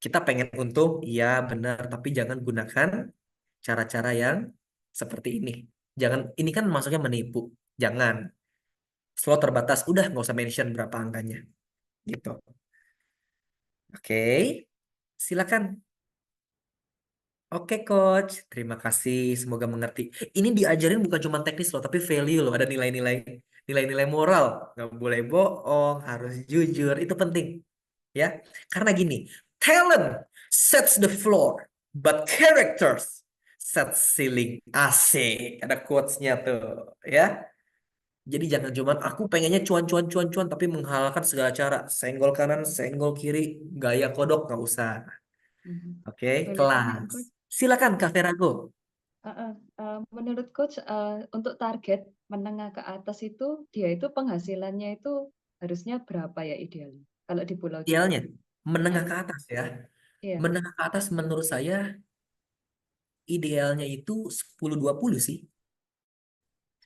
kita pengen untung, iya benar. Tapi jangan gunakan cara-cara yang seperti ini. Jangan, ini kan masuknya menipu. Jangan. Slot terbatas, udah nggak usah mention berapa angkanya. Gitu. Oke, silakan. Oke, Coach. Terima kasih. Semoga mengerti. Ini diajarin bukan cuma teknis loh, tapi value loh. Ada nilai-nilai, nilai-nilai moral. Nggak boleh bohong, harus jujur. Itu penting. Ya, karena gini, talent sets the floor, but characters set ceiling. Asik. Ada quotes-nya tuh. Ya. Jadi jangan cuman aku pengennya cuan cuan cuan cuan tapi menghalalkan segala cara. Senggol kanan, senggol kiri, gaya kodok nggak usah. Mhm. Oke, Boleh tanya, kelas. Coach? Silakan Kak Verago. Menurut Coach, untuk target menengah ke atas itu, dia itu penghasilannya itu harusnya berapa ya idealnya? Kalau di pulau kita. Idealnya menengah Heeh, ke atas ya. iya, Menengah ke atas menurut saya idealnya itu 10-20 sih.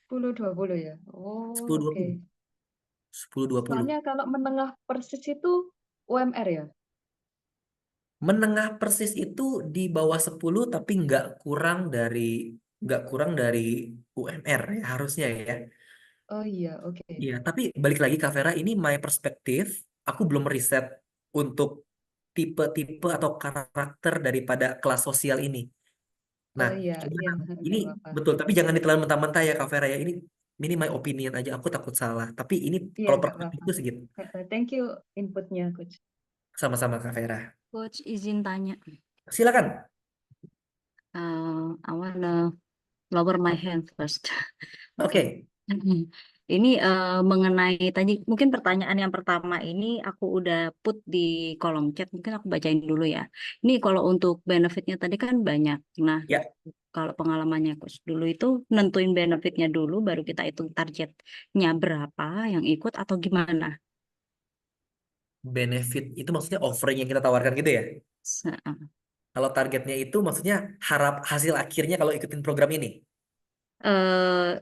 10-20 ya? Oh, Sepuluh dua oke. puluh, 10-20. Soalnya kalau menengah persis itu UMR ya? Menengah persis itu di bawah 10 tapi nggak kurang dari UMR ya harusnya ya. Oh iya, oke. Iya, tapi balik lagi Kak Vera, ini my perspektif. Aku belum riset untuk tipe-tipe atau karakter daripada kelas sosial ini. Nah, Oh iya, cuman iya, ini nggak apa-apa. betul, tapi jangan ditelan mentah-mentah ya Kak Vera ya. Ini my opinion aja. Aku takut salah. Tapi ini Iya, kalau nggak apa-apa. perspektifku segitu. Thank you inputnya, Coach. Sama-sama Kak Vera. Coach izin tanya. Silakan. I wanna lower my hand first. Oke. Ini mengenai tadi mungkin pertanyaan yang pertama ini aku udah put di kolom chat, mungkin aku bacain dulu ya. Ini kalau untuk benefitnya tadi kan banyak. Nah, Ya, kalau pengalamannya coach dulu itu nentuin benefitnya dulu, baru kita hitung targetnya berapa yang ikut atau gimana. benefit itu maksudnya offering yang kita tawarkan gitu ya. Kalau targetnya itu maksudnya harap hasil akhirnya kalau ikutin program ini. eh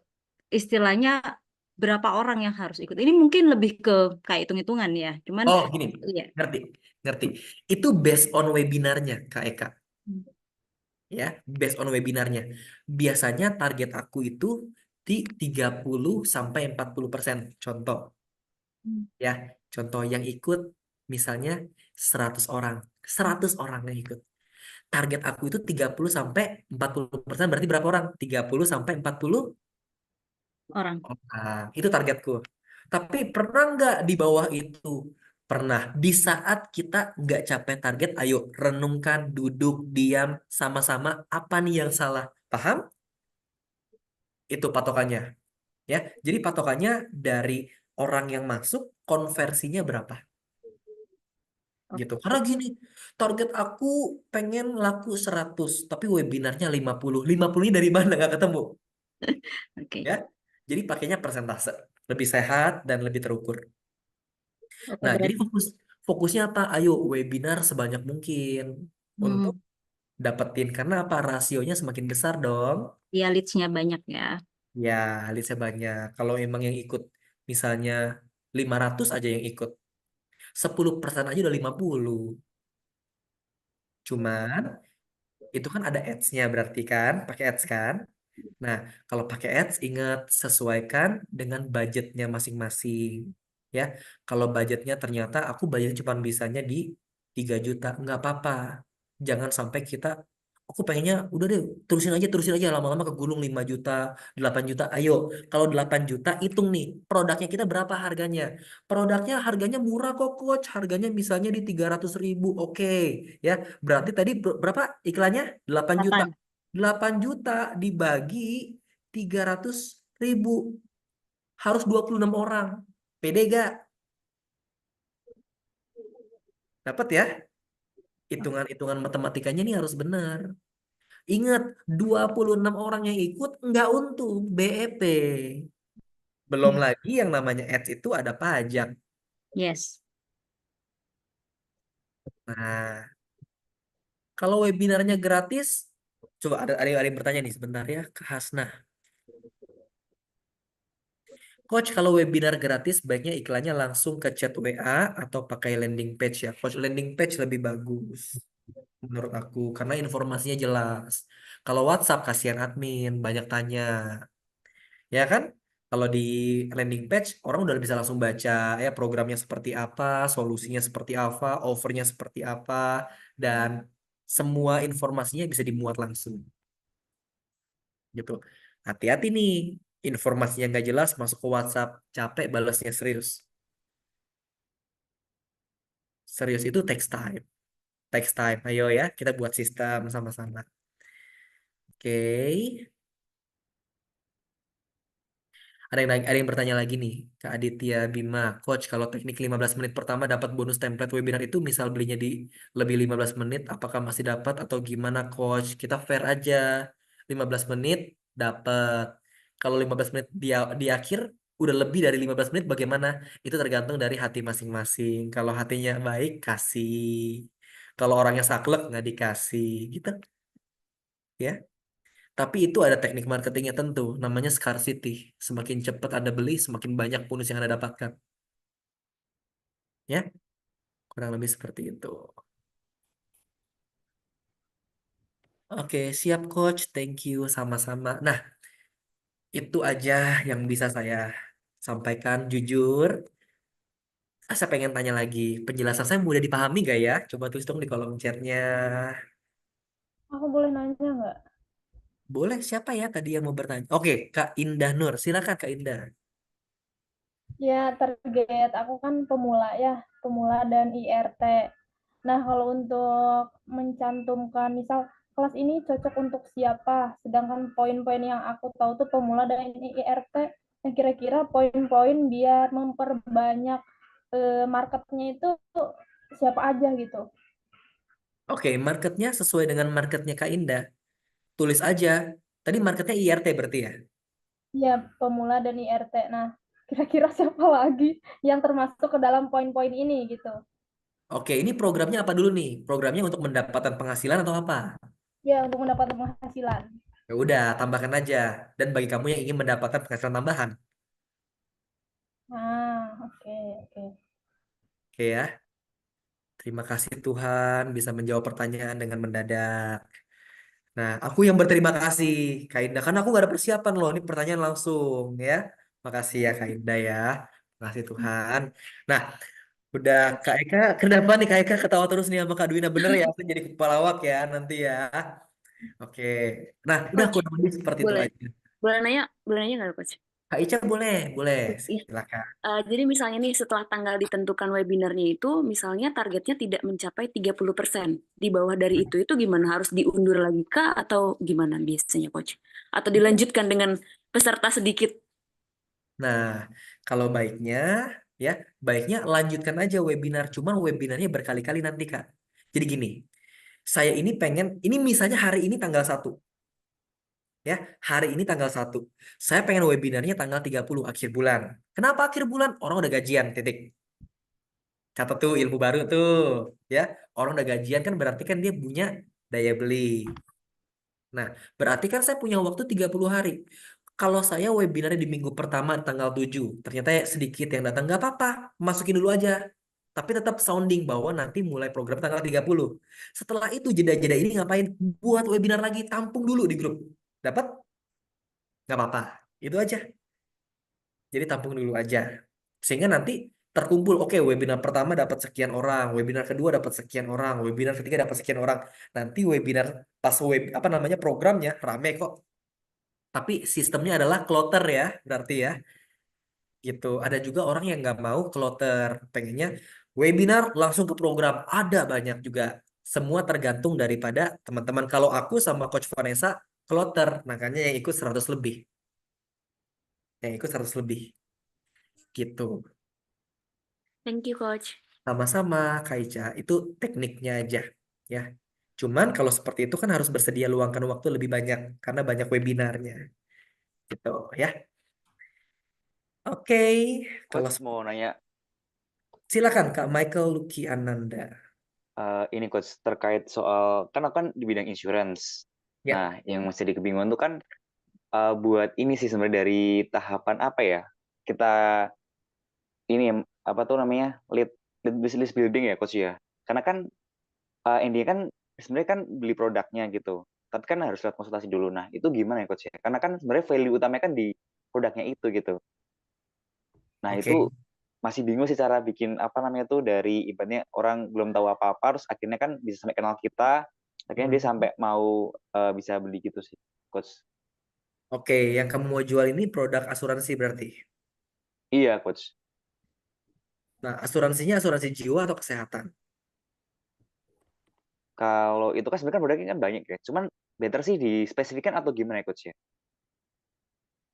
Istilahnya berapa orang yang harus ikut. Ini mungkin lebih ke kayak hitung-hitungan ya. Cuman Oh, gini. ya. Ngerti. Ngerti. Itu based on webinarnya, Kak Eka. Ya, based on webinarnya. Biasanya target aku itu di 30-40%. Contoh, ya. Contoh yang ikut misalnya 100 orang. 100 orang yang ikut. Target aku itu 30-40%, berarti berapa orang? 30-40 Orang. orang. Itu targetku. Tapi pernah nggak di bawah itu? Pernah. Di saat kita nggak capai target, ayo renungkan, duduk, diam, sama-sama. Apa nih yang salah? Paham? Itu patokannya. Ya, jadi patokannya dari orang yang masuk, konversinya berapa? Gitu. Karena gini, target aku pengen laku 100, tapi webinarnya 50. 50 ini dari mana? Nggak ketemu. Oke. Ya, jadi pakainya persentase. Lebih sehat dan lebih terukur. Oke, Nah, jadi berarti fokusnya apa? Ayo webinar sebanyak mungkin untuk hmm, dapetin karena apa? Rasionya semakin besar dong. ya leads-nya banyak ya. Ya, leadsnya banyak. Kalau emang yang ikut misalnya 500 aja yang ikut, 10% aja udah 50. Cuman itu kan ada ads-nya berarti kan, pakai ads kan? Nah, kalau pakai ads ingat sesuaikan dengan budgetnya masing-masing. Ya, kalau budgetnya ternyata aku budget cuma bisanya di 3 juta, nggak apa-apa. Jangan sampai aku pengennya udah deh terusin aja lama-lama kegulung 5 juta, 8 juta. Ayo, kalau 8 juta hitung nih, produknya kita berapa harganya? Produknya harganya murah kok coach, harganya misalnya di 300.000. Oke, ya. Berarti tadi berapa iklannya? 8 juta. 8. 8 juta dibagi 300.000 harus 26 orang. Pede gak? Dapat ya? Hitungan-hitungan matematikanya ini harus benar. Ingat, 26 orang yang ikut nggak untung, BEP. Belum lagi yang namanya ads itu ada pajak. Yes. Nah, kalau webinarnya gratis, coba ada yang bertanya nih sebentar ya, ke Hasna. Coach, kalau webinar gratis, baiknya iklannya langsung ke chat WA atau pakai landing page ya. Coach, landing page lebih bagus menurut aku karena informasinya jelas. Kalau WhatsApp kasihan admin, banyak tanya. Ya kan? Kalau di landing page orang udah bisa langsung baca ya programnya seperti apa, solusinya seperti apa, offernya seperti apa, dan semua informasinya bisa dimuat langsung gitu. Hati-hati nih, informasinya nggak jelas masuk ke WhatsApp, capek balasnya serius. Serius itu takes time. Takes time. Ayo ya, kita buat sistem sama-sama. Oke. Ada yang bertanya lagi nih, Kak Aditya Bima, Coach, kalau teknik 15 menit pertama dapat bonus template webinar itu misal belinya di lebih 15 menit, apakah masih dapat atau gimana, Coach? Kita fair aja. 15 menit dapat. Kalau 15 menit di akhir udah lebih dari 15 menit bagaimana? Itu tergantung dari hati masing-masing. Kalau hatinya baik, kasih. Kalau orangnya saklek, nggak dikasih. Gitu ya. Tapi itu ada teknik marketingnya tentu, namanya scarcity. Semakin cepat Anda beli, semakin banyak bonus yang Anda dapatkan. Ya, kurang lebih seperti itu. Oke, siap Coach. Thank you, sama-sama. Nah, itu aja yang bisa saya sampaikan jujur. Saya pengen tanya lagi, penjelasan saya mudah dipahami gak ya? Coba tulis dong di kolom chatnya. Aku boleh nanya nggak? Boleh, siapa ya tadi yang mau bertanya? Oke, Kak Indah Nur. Silakan Kak Indah. Ya, target aku kan pemula ya, pemula dan IRT. Nah, kalau untuk mencantumkan, misal kelas ini cocok untuk siapa, sedangkan poin-poin yang aku tahu tuh pemula dan IRT, yang kira-kira poin-poin biar memperbanyak marketnya itu siapa aja gitu. Oke, marketnya sesuai dengan marketnya Kak Indah. Tulis aja. Tadi marketnya IRT berarti ya? Ya, pemula dan IRT. Nah, kira-kira siapa lagi yang termasuk ke dalam poin-poin ini gitu. Oke, ini programnya apa dulu nih? Programnya untuk mendapatkan penghasilan atau apa? Ya, untuk mendapatkan penghasilan. Ya udah, tambahkan aja. Dan bagi kamu yang ingin mendapatkan penghasilan tambahan, Ah, oke, oke. oke ya. Terima kasih Tuhan bisa menjawab pertanyaan dengan mendadak. Nah, aku yang berterima kasih, Kak Indah. Karena aku gak ada persiapan loh. Ini pertanyaan langsung ya. Makasih ya Kak Indah ya. Makasih Tuhan. Nah, udah Kak Eka. Kenapa nih Kak Eka ketawa terus nih sama Kak Dwina? Bener ya, aku jadi kepala wak ya nanti ya. Oke. Nah, udah Coach, kurang lebih seperti itu boleh aja. boleh nanya nggak, Coach? Kak Ica boleh, boleh. Iya. Silakan. Jadi misalnya nih setelah tanggal ditentukan webinarnya itu, misalnya targetnya tidak mencapai 30%. Di bawah dari itu gimana? Harus diundur lagi kah atau gimana biasanya, Coach? Atau dilanjutkan dengan peserta sedikit? Nah, kalau ya, baiknya lanjutkan aja webinar. Cuman webinarnya berkali-kali nanti, Kak. Jadi gini, saya ini pengen, ini misalnya hari ini tanggal 1, ya. Hari ini tanggal 1. Saya pengen webinarnya tanggal 30 akhir bulan. Kenapa akhir bulan? Orang udah gajian, titik. Catat tuh ilmu baru tuh, ya. Orang udah gajian kan berarti kan dia punya daya beli. Nah, berarti kan saya punya waktu 30 hari. Kalau saya webinarnya di minggu pertama tanggal 7, ternyata ya sedikit yang datang, nggak apa-apa, masukin dulu aja. Tapi tetap sounding bahwa nanti mulai program tanggal 30. Setelah itu jeda-jeda ini ngapain? Buat webinar lagi, tampung dulu di grup. Dapat? Nggak apa-apa. Itu aja. Jadi tampung dulu aja. Sehingga nanti terkumpul, oke webinar pertama dapat sekian orang, webinar kedua dapat sekian orang, webinar ketiga dapat sekian orang. Nanti webinar pas apa namanya programnya rame kok. Tapi sistemnya adalah kloter ya, berarti ya. Gitu. Ada juga orang yang nggak mau kloter, pengennya webinar langsung ke program. Ada banyak juga. Semua tergantung daripada teman-teman. Kalau aku sama Coach Vanessa kloter, makanya yang ikut 100 lebih. Yang ikut 100 lebih. Gitu. Thank you, Coach. Sama-sama, Kak Ica. Itu tekniknya aja. Ya. Cuman kalau seperti itu kan harus bersedia luangkan waktu lebih banyak. Karena banyak webinarnya. Gitu ya. Oke. Kalau Coach mau nanya, silakan Kak Michael Luki Ananda. ini Coach terkait soal kan aku kan di bidang insurance. Ya. Nah, yang masih kebingungan tuh kan buat ini sih sebenarnya dari tahapan apa ya? Kita ini apa tuh namanya lead business building ya Coach ya. Karena kan intinya kan sebenarnya kan beli produknya gitu. Tapi kan harus lihat konsultasi dulu. Nah, itu gimana ya Coach ya? Karena kan sebenarnya value utamanya kan di produknya itu gitu. Nah, Oke. itu masih bingung sih cara bikin apa namanya tuh dari ibaratnya orang belum tahu apa-apa terus akhirnya kan bisa sampai kenal kita akhirnya dia sampai mau bisa beli gitu sih coach. Oke, yang kamu mau jual ini produk asuransi berarti. Iya coach. Nah, asuransinya asuransi jiwa atau kesehatan? Kalau itu kan sebenarnya produknya kan banyak ya cuman better sih dispesifikan atau gimana ya coach ya?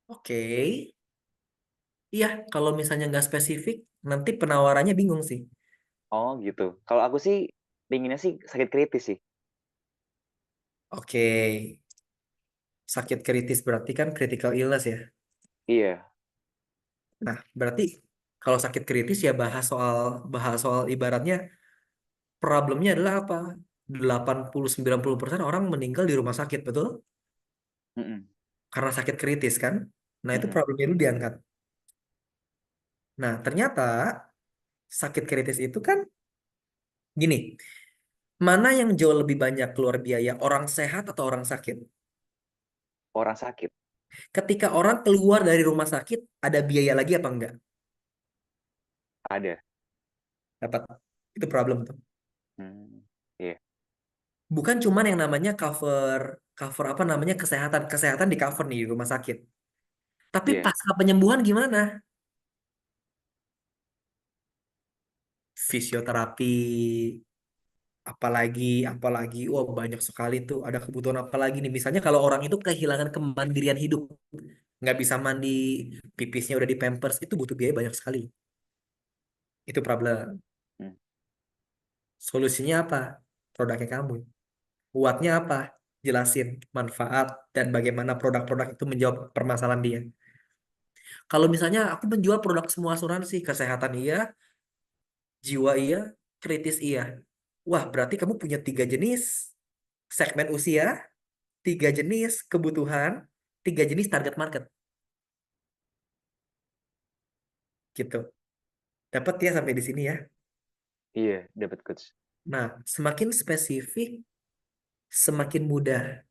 Oke. Iya, kalau misalnya nggak spesifik, nanti penawarannya bingung sih. Oh gitu. Kalau aku sih pinginnya sih sakit kritis sih. Oke, sakit kritis berarti kan critical illness ya. Iya, Nah, berarti kalau sakit kritis ya bahas soal ibaratnya problemnya adalah apa? 80-90% orang meninggal di rumah sakit, betul? mm-mm, Karena sakit kritis kan? Nah, itu mm-mm. problemnya itu diangkat. Nah, ternyata sakit kritis itu kan gini, mana yang jauh lebih banyak keluar biaya, orang sehat atau orang sakit? Orang sakit Ketika orang keluar dari rumah sakit, ada biaya lagi apa enggak? ada. Dapat. Itu problem tuh. Hmm, iya, Bukan cuman yang namanya cover cover apa namanya kesehatan. Kesehatan di cover nih di rumah sakit. Tapi iya. pasca penyembuhan gimana? Fisioterapi, apalagi apalagi wah banyak sekali tuh ada kebutuhan apa lagi nih. Misalnya kalau orang itu kehilangan kemandirian hidup, nggak bisa mandi, pipisnya udah di Pampers, itu butuh biaya banyak sekali. Itu problem. Hmm. Solusinya apa? Produknya kamu. Kuatnya apa? Jelasin manfaat dan bagaimana produk-produk itu menjawab permasalahan dia. Kalau misalnya aku menjual produk semua asuransi, kesehatan iya, jiwa iya, kritis iya. Wah, berarti kamu punya 3 jenis segmen usia, 3 jenis kebutuhan, 3 jenis target market. Gitu. Dapat ya sampai di sini ya. Iya, dapat coach. Nah, semakin spesifik, semakin mudah.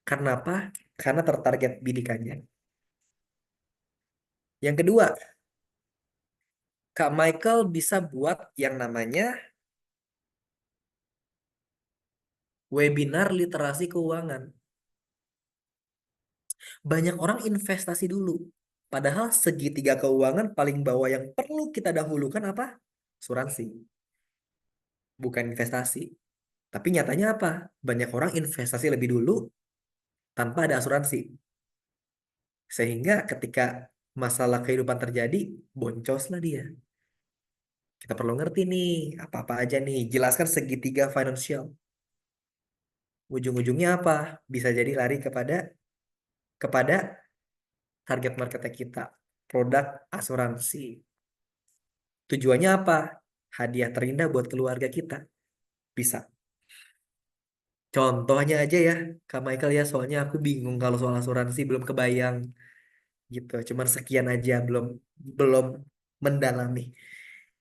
Karena apa? Karena tertarget bidikannya. Yang kedua, Kak Michael bisa buat yang namanya webinar literasi keuangan. Banyak orang investasi dulu. Padahal segitiga keuangan paling bawah yang perlu kita dahulukan apa? Asuransi, bukan investasi. Tapi nyatanya apa? Banyak orang investasi lebih dulu tanpa ada asuransi. Sehingga ketika masalah kehidupan terjadi, boncoslah dia. Kita perlu ngerti nih, apa-apa aja nih. Jelaskan segitiga financial. Ujung-ujungnya apa? Bisa jadi lari kepada target marketnya kita. Produk asuransi. Tujuannya apa? Hadiah terindah buat keluarga kita. Bisa. Contohnya aja ya, Kak Michael ya, soalnya aku bingung kalau soal asuransi belum kebayang gitu. Cuman sekian aja, belum belum mendalami.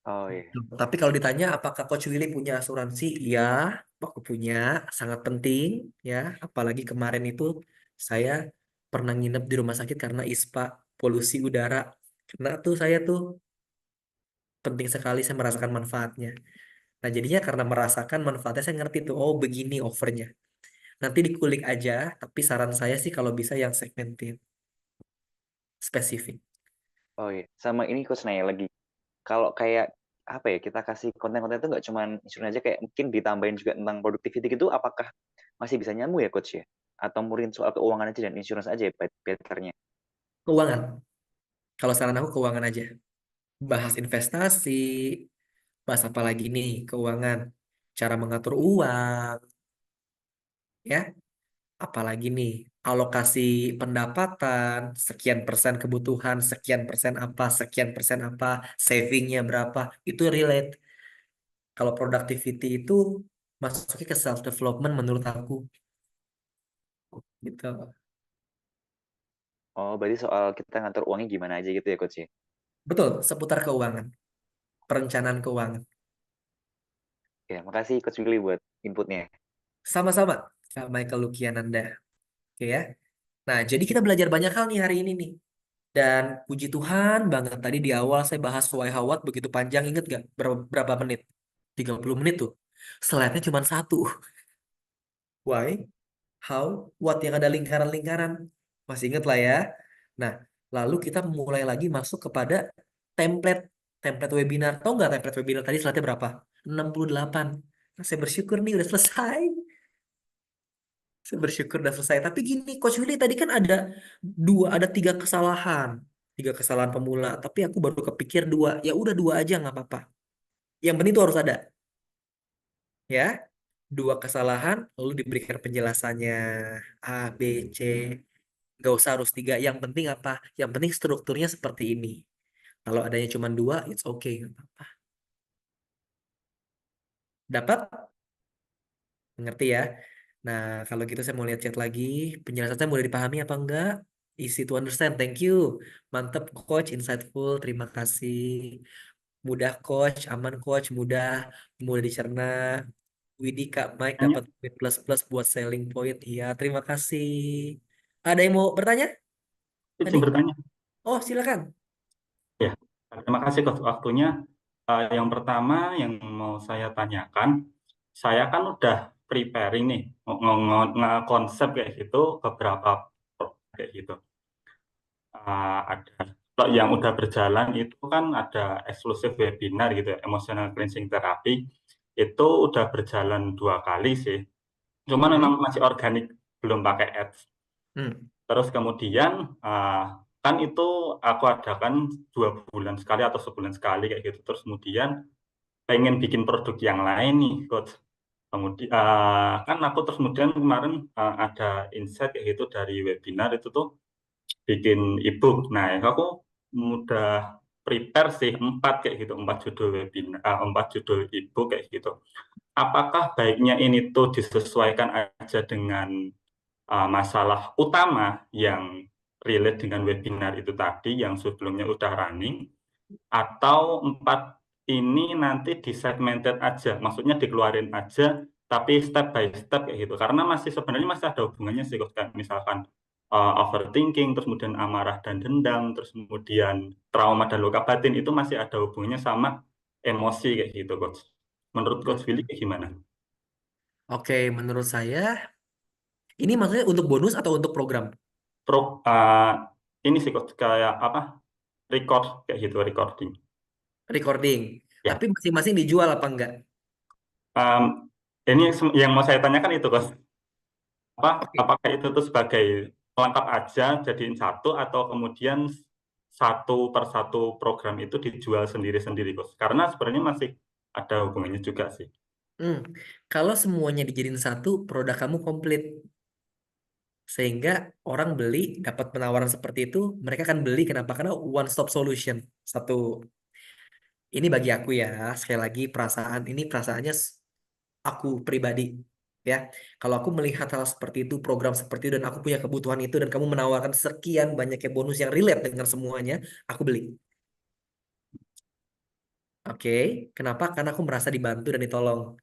Oh iya. Tapi kalau ditanya apakah Coach Willy punya asuransi? Ya, aku punya, sangat penting ya. Apalagi kemarin itu saya pernah nginep di rumah sakit karena ISPA, polusi udara. Karena tuh saya tuh penting sekali saya merasakan manfaatnya. Nah, jadinya karena merasakan manfaatnya saya ngerti tuh, oh begini overnya. Nanti dikulik aja, tapi saran saya sih kalau bisa yang segmented, spesifik. Oh iya. Sama ini coach nanya lagi. Kalau kayak apa ya, kita kasih konten-konten itu nggak cuma insurance aja, kayak mungkin ditambahin juga tentang productivity gitu, apakah masih bisa nyambung ya coach ya? Atau mungkin soal keuangan aja dan insurance aja ya betternya? Keuangan. Kalau saran aku keuangan aja. Bahas investasi, bahas apa lagi nih? Keuangan. Cara mengatur uang, ya. Apalagi nih? Alokasi pendapatan, sekian persen kebutuhan, sekian persen apa, savingnya berapa, itu relate. Kalau productivity itu masuknya ke self development menurut aku, gitu. Oh, berarti soal kita ngatur uangnya gimana aja gitu ya coach ya? Betul, seputar keuangan, perencanaan keuangan. Ya, makasih coach Willy buat inputnya. Sama-sama, Kak Michael Lukiananda. Oke ya. Nah, jadi kita belajar banyak hal nih hari ini nih. Dan puji Tuhan banget tadi di awal saya bahas why how what begitu panjang, inget gak berapa menit? 30 menit tuh. Slide-nya cuma satu. Why, how, what yang ada lingkaran-lingkaran. Masih inget lah ya. Nah, lalu kita mulai lagi masuk kepada template template webinar. Tahu nggak template webinar tadi slide-nya berapa? 68. Nah, saya bersyukur nih udah selesai. Saya bersyukur udah selesai. Tapi gini, Coach Willy tadi kan ada 3 kesalahan. 3 kesalahan pemula, tapi aku baru kepikir 2. Ya udah 2 aja nggak apa-apa. Yang penting itu harus ada, ya. 2 kesalahan lalu diberikan penjelasannya A, B, C. Nggak usah harus 3. Yang penting apa? Yang penting strukturnya seperti ini. Kalau adanya cuma 2, it's okay, nggak apa-apa. Dapat? Mengerti ya? Nah, kalau gitu saya mau lihat chat lagi. Penjelasan saya mulai dipahami apa enggak? Easy to understand. Thank you. Mantap, Coach. Insightful. Terima kasih. Mudah, Coach. Aman, Coach. Mudah. Mudah dicerna. Widih, Kak Mike Tanya, dapat plus buat selling point. Iya, terima kasih. Ada yang mau bertanya tadi? izin bertanya. Oh, silakan. Ya, terima kasih Coach waktunya. Yang pertama yang mau saya tanyakan, saya kan udah preparing nih, nge-konsep kayak gitu beberapa kayak gitu. Ada kalau yang udah berjalan itu kan ada eksklusif webinar gitu ya, emotional cleansing therapy. Itu udah berjalan 2 kali sih. Cuman memang masih organik, belum pakai ads. Hmm. Terus kemudian kan itu aku adakan 2 bulan sekali atau sebulan sekali kayak gitu. Terus kemudian pengen bikin produk yang lain nih, Coach. Kemudian kan aku terus kemudian kemarin ada insight kayak gitu dari webinar itu tuh bikin ebook. Nah, aku udah prepare sih 4 kayak gitu, 4 judul webinar, 4 judul ebook kayak gitu. Apakah baiknya ini tuh disesuaikan aja dengan masalah utama yang relate dengan webinar itu tadi yang sebelumnya udah running, atau 4 ini nanti di-segmented aja, maksudnya dikeluarin aja, tapi step by step kayak gitu. Karena sebenarnya masih ada hubungannya sih, kayak misalkan overthinking, terus kemudian amarah dan dendam, terus kemudian trauma dan luka batin, itu masih ada hubungannya sama emosi kayak gitu, Coach. Menurut Coach Willy kayak gimana? Oke, menurut saya ini maksudnya untuk bonus atau untuk program? Ini sih Coach, kayak apa? Record kayak gitu, recording. Recording. Ya. Tapi masing-masing dijual apa enggak? Ini yang mau saya tanyakan itu, Coach. Oke. Apakah itu tuh sebagai pelengkap aja jadiin satu, atau kemudian satu per satu program itu dijual sendiri-sendiri, Coach? Karena sebenarnya masih ada hubungannya juga sih. Kalau semuanya dijadiin satu, produk kamu komplit. Sehingga orang beli, dapat penawaran seperti itu, mereka akan beli. Kenapa? Karena one stop solution. Satu. Ini bagi aku ya, sekali lagi ini perasaannya aku pribadi. Ya, kalau aku melihat hal seperti itu, program seperti itu, dan aku punya kebutuhan itu, dan kamu menawarkan sekian banyaknya bonus yang relate dengan semuanya, aku beli. Oke, kenapa? Karena aku merasa dibantu dan ditolong.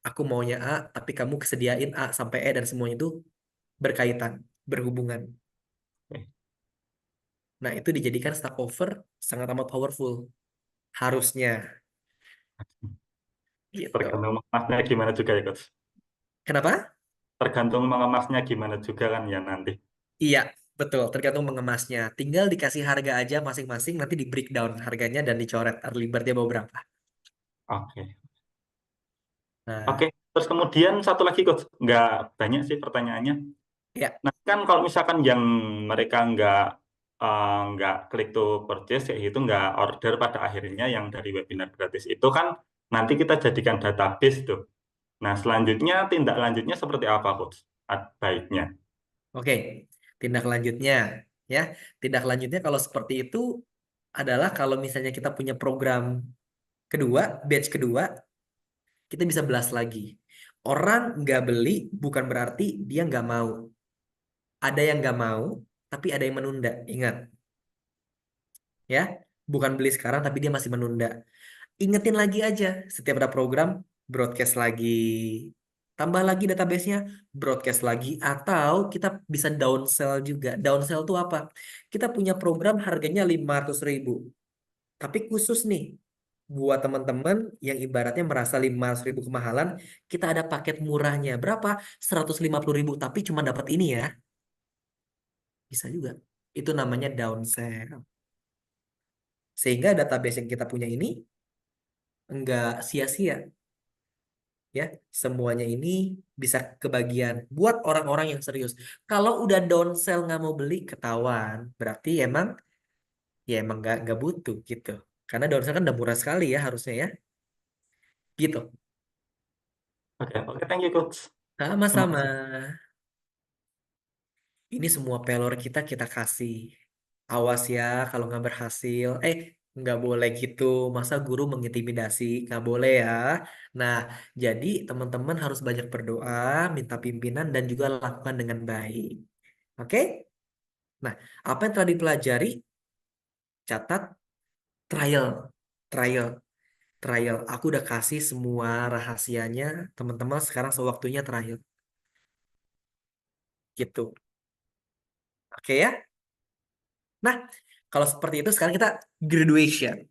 Aku maunya A, tapi kamu kesediain A sampai E dan semuanya itu berkaitan, berhubungan. Oke. Nah, itu dijadikan stack over sangat amat powerful. Harusnya. Gitu. Tergantung mengemasnya gimana juga ya, Coach. Kenapa? Tergantung mengemasnya gimana juga kan ya nanti. Iya, betul. Tergantung mengemasnya. Tinggal dikasih harga aja masing-masing, nanti di breakdown harganya dan dicoret early bird-nya mau berapa. Oke. Nah, Oke. Terus kemudian satu lagi, Coach. Nggak banyak sih pertanyaannya. ya. Nah, kan kalau misalkan yang mereka nggak klik to purchase kayak gitu, nggak order pada akhirnya yang dari webinar gratis itu kan nanti kita jadikan database tuh. Nah, selanjutnya tindak lanjutnya seperti apa, Coach? Baiknya. Oke, tindak lanjutnya. Ya, tindak lanjutnya kalau seperti itu adalah kalau misalnya kita punya program kedua, batch kedua, kita bisa belas lagi. Orang nggak beli bukan berarti dia nggak mau. Ada yang nggak mau, tapi ada yang menunda. Ingat, ya, bukan beli sekarang tapi dia masih menunda. Ingetin lagi aja, setiap ada program, broadcast lagi. Tambah lagi database-nya, broadcast lagi. Atau kita bisa downsell juga. Downsell itu apa? Kita punya program harganya 500.000. Tapi khusus nih, buat teman-teman yang ibaratnya merasa 500.000 kemahalan, kita ada paket murahnya. Berapa? 150.000, tapi cuma dapat ini ya. Bisa juga. Itu namanya downsell. Sehingga database yang kita punya ini enggak sia-sia. Ya, semuanya ini bisa kebagian buat orang-orang yang serius. Kalau udah downsell nggak mau beli, ketahuan. Berarti emang ya emang nggak butuh gitu. Karena downstream kan udah murah sekali ya harusnya ya. Gitu. Oke, oke, thank you coach. Terima Sama-sama. kasih. Ini semua pelor kita kasih. Awas ya kalau nggak berhasil. Nggak boleh gitu. Masa guru mengintimidasi? Nggak boleh ya. Nah, jadi teman-teman harus banyak berdoa, minta pimpinan, dan juga lakukan dengan baik. Oke? Nah, apa yang telah dipelajari? Catat trial. Trial. Trial. Aku udah kasih semua rahasianya. Teman-teman sekarang sewaktunya trial. Gitu. Oke ya? Nah, kalau seperti itu sekarang kita graduation.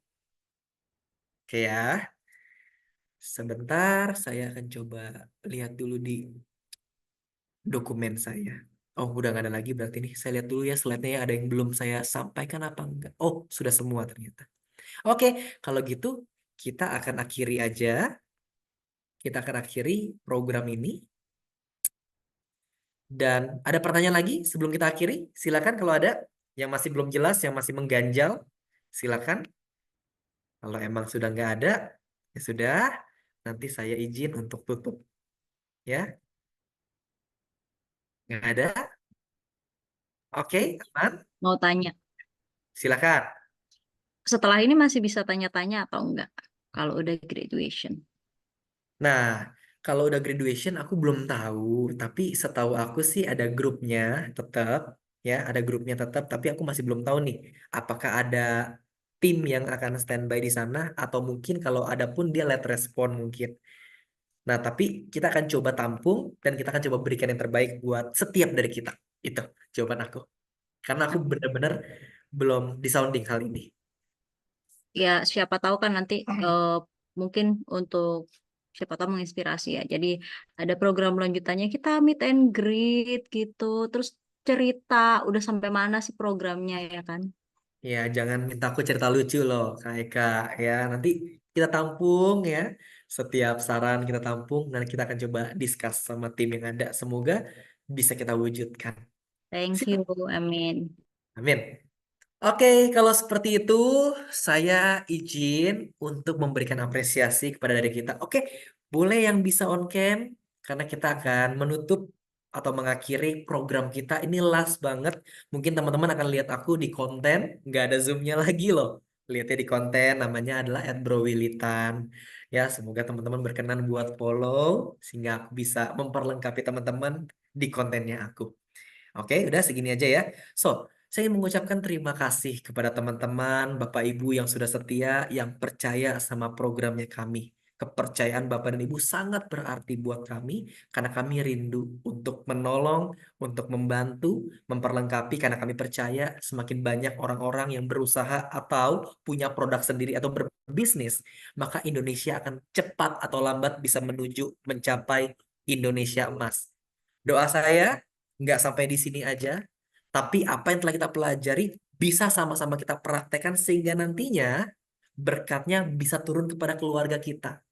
Oke ya. Sebentar, saya akan coba lihat dulu di dokumen saya. Oh, udah nggak ada lagi berarti nih. Saya lihat dulu ya slide-nya ya, ada yang belum saya sampaikan apa enggak. Oh, sudah semua ternyata. Oke, kalau gitu kita akan akhiri aja. Kita akan akhiri program ini. Dan ada pertanyaan lagi sebelum kita akhiri? Silakan kalau ada yang masih belum jelas, yang masih mengganjal, silakan. Kalau emang sudah nggak ada, ya sudah. Nanti saya izin untuk tutup. Ya, nggak ada. Oke, aman. Mau tanya, Silakan. setelah ini masih bisa tanya-tanya atau enggak? Kalau udah graduation. Nah, kalau udah graduation aku belum tahu, tapi setahu aku sih ada grupnya tetap, ya, ada grupnya tetap, tapi aku masih belum tahu nih, apakah ada tim yang akan standby di sana atau mungkin kalau ada pun dia late respon mungkin. Nah, tapi kita akan coba tampung dan kita akan coba berikan yang terbaik buat setiap dari kita. Itu jawaban aku. Karena aku benar-benar belum disounding hal ini. Ya, siapa tahu kan nanti mungkin untuk siapa tahu menginspirasi ya. Jadi ada program lanjutannya kita meet and greet gitu. Terus cerita udah sampai mana sih programnya ya kan? Ya, jangan minta aku cerita lucu loh, Kak Eka. Ya, nanti kita tampung ya. Setiap saran kita tampung dan kita akan coba discuss sama tim yang ada. Semoga bisa kita wujudkan. Thank Siap. you, Amin. Amin. Oke, kalau seperti itu, saya izin untuk memberikan apresiasi kepada dari kita. Oke, boleh yang bisa on cam, karena kita akan menutup atau mengakhiri program kita. Ini last banget. Mungkin teman-teman akan lihat aku di konten, nggak ada zoomnya lagi loh. Lihatnya di konten, namanya adalah @browilitan. Ya, semoga teman-teman berkenan buat follow, sehingga aku bisa memperlengkapi teman-teman di kontennya aku. Oke, udah segini aja ya. So, saya ingin mengucapkan terima kasih kepada teman-teman, Bapak Ibu yang sudah setia, yang percaya sama programnya kami. Kepercayaan Bapak dan Ibu sangat berarti buat kami, karena kami rindu untuk menolong, untuk membantu, memperlengkapi, karena kami percaya semakin banyak orang-orang yang berusaha atau punya produk sendiri atau berbisnis, maka Indonesia akan cepat atau lambat bisa menuju mencapai Indonesia emas. Doa saya nggak sampai di sini aja, tapi apa yang telah kita pelajari bisa sama-sama kita praktekkan sehingga nantinya berkatnya bisa turun kepada keluarga kita,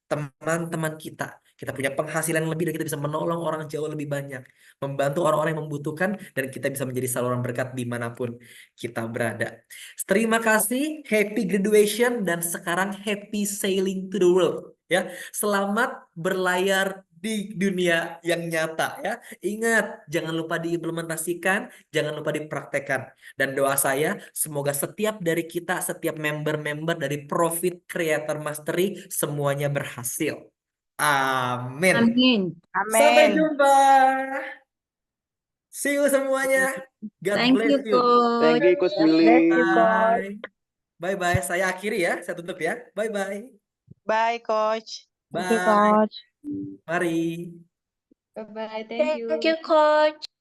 teman-teman kita. Kita punya penghasilan yang lebih dan kita bisa menolong orang jauh lebih banyak, membantu orang-orang yang membutuhkan, dan kita bisa menjadi saluran berkat dimanapun kita berada. Terima kasih, happy graduation, dan sekarang happy sailing to the world. Ya, selamat berlayar di dunia yang nyata ya. Ingat, jangan lupa diimplementasikan, jangan lupa dipraktekkan. Dan doa saya, semoga setiap dari kita, setiap member-member dari Profit Creator Mastery, semuanya berhasil. Amin. Amin. Sampai Amin. jumpa. See you semuanya. God Thank bless you, you. Thank Coach. you, Coach Bless Willy. you, Coach. Bye. Bye-bye. Saya akhiri ya. Saya tutup ya. Bye-bye. Bye, Coach. Thank you, Bye. Coach. Mari. Bye-bye, thank you. Coach.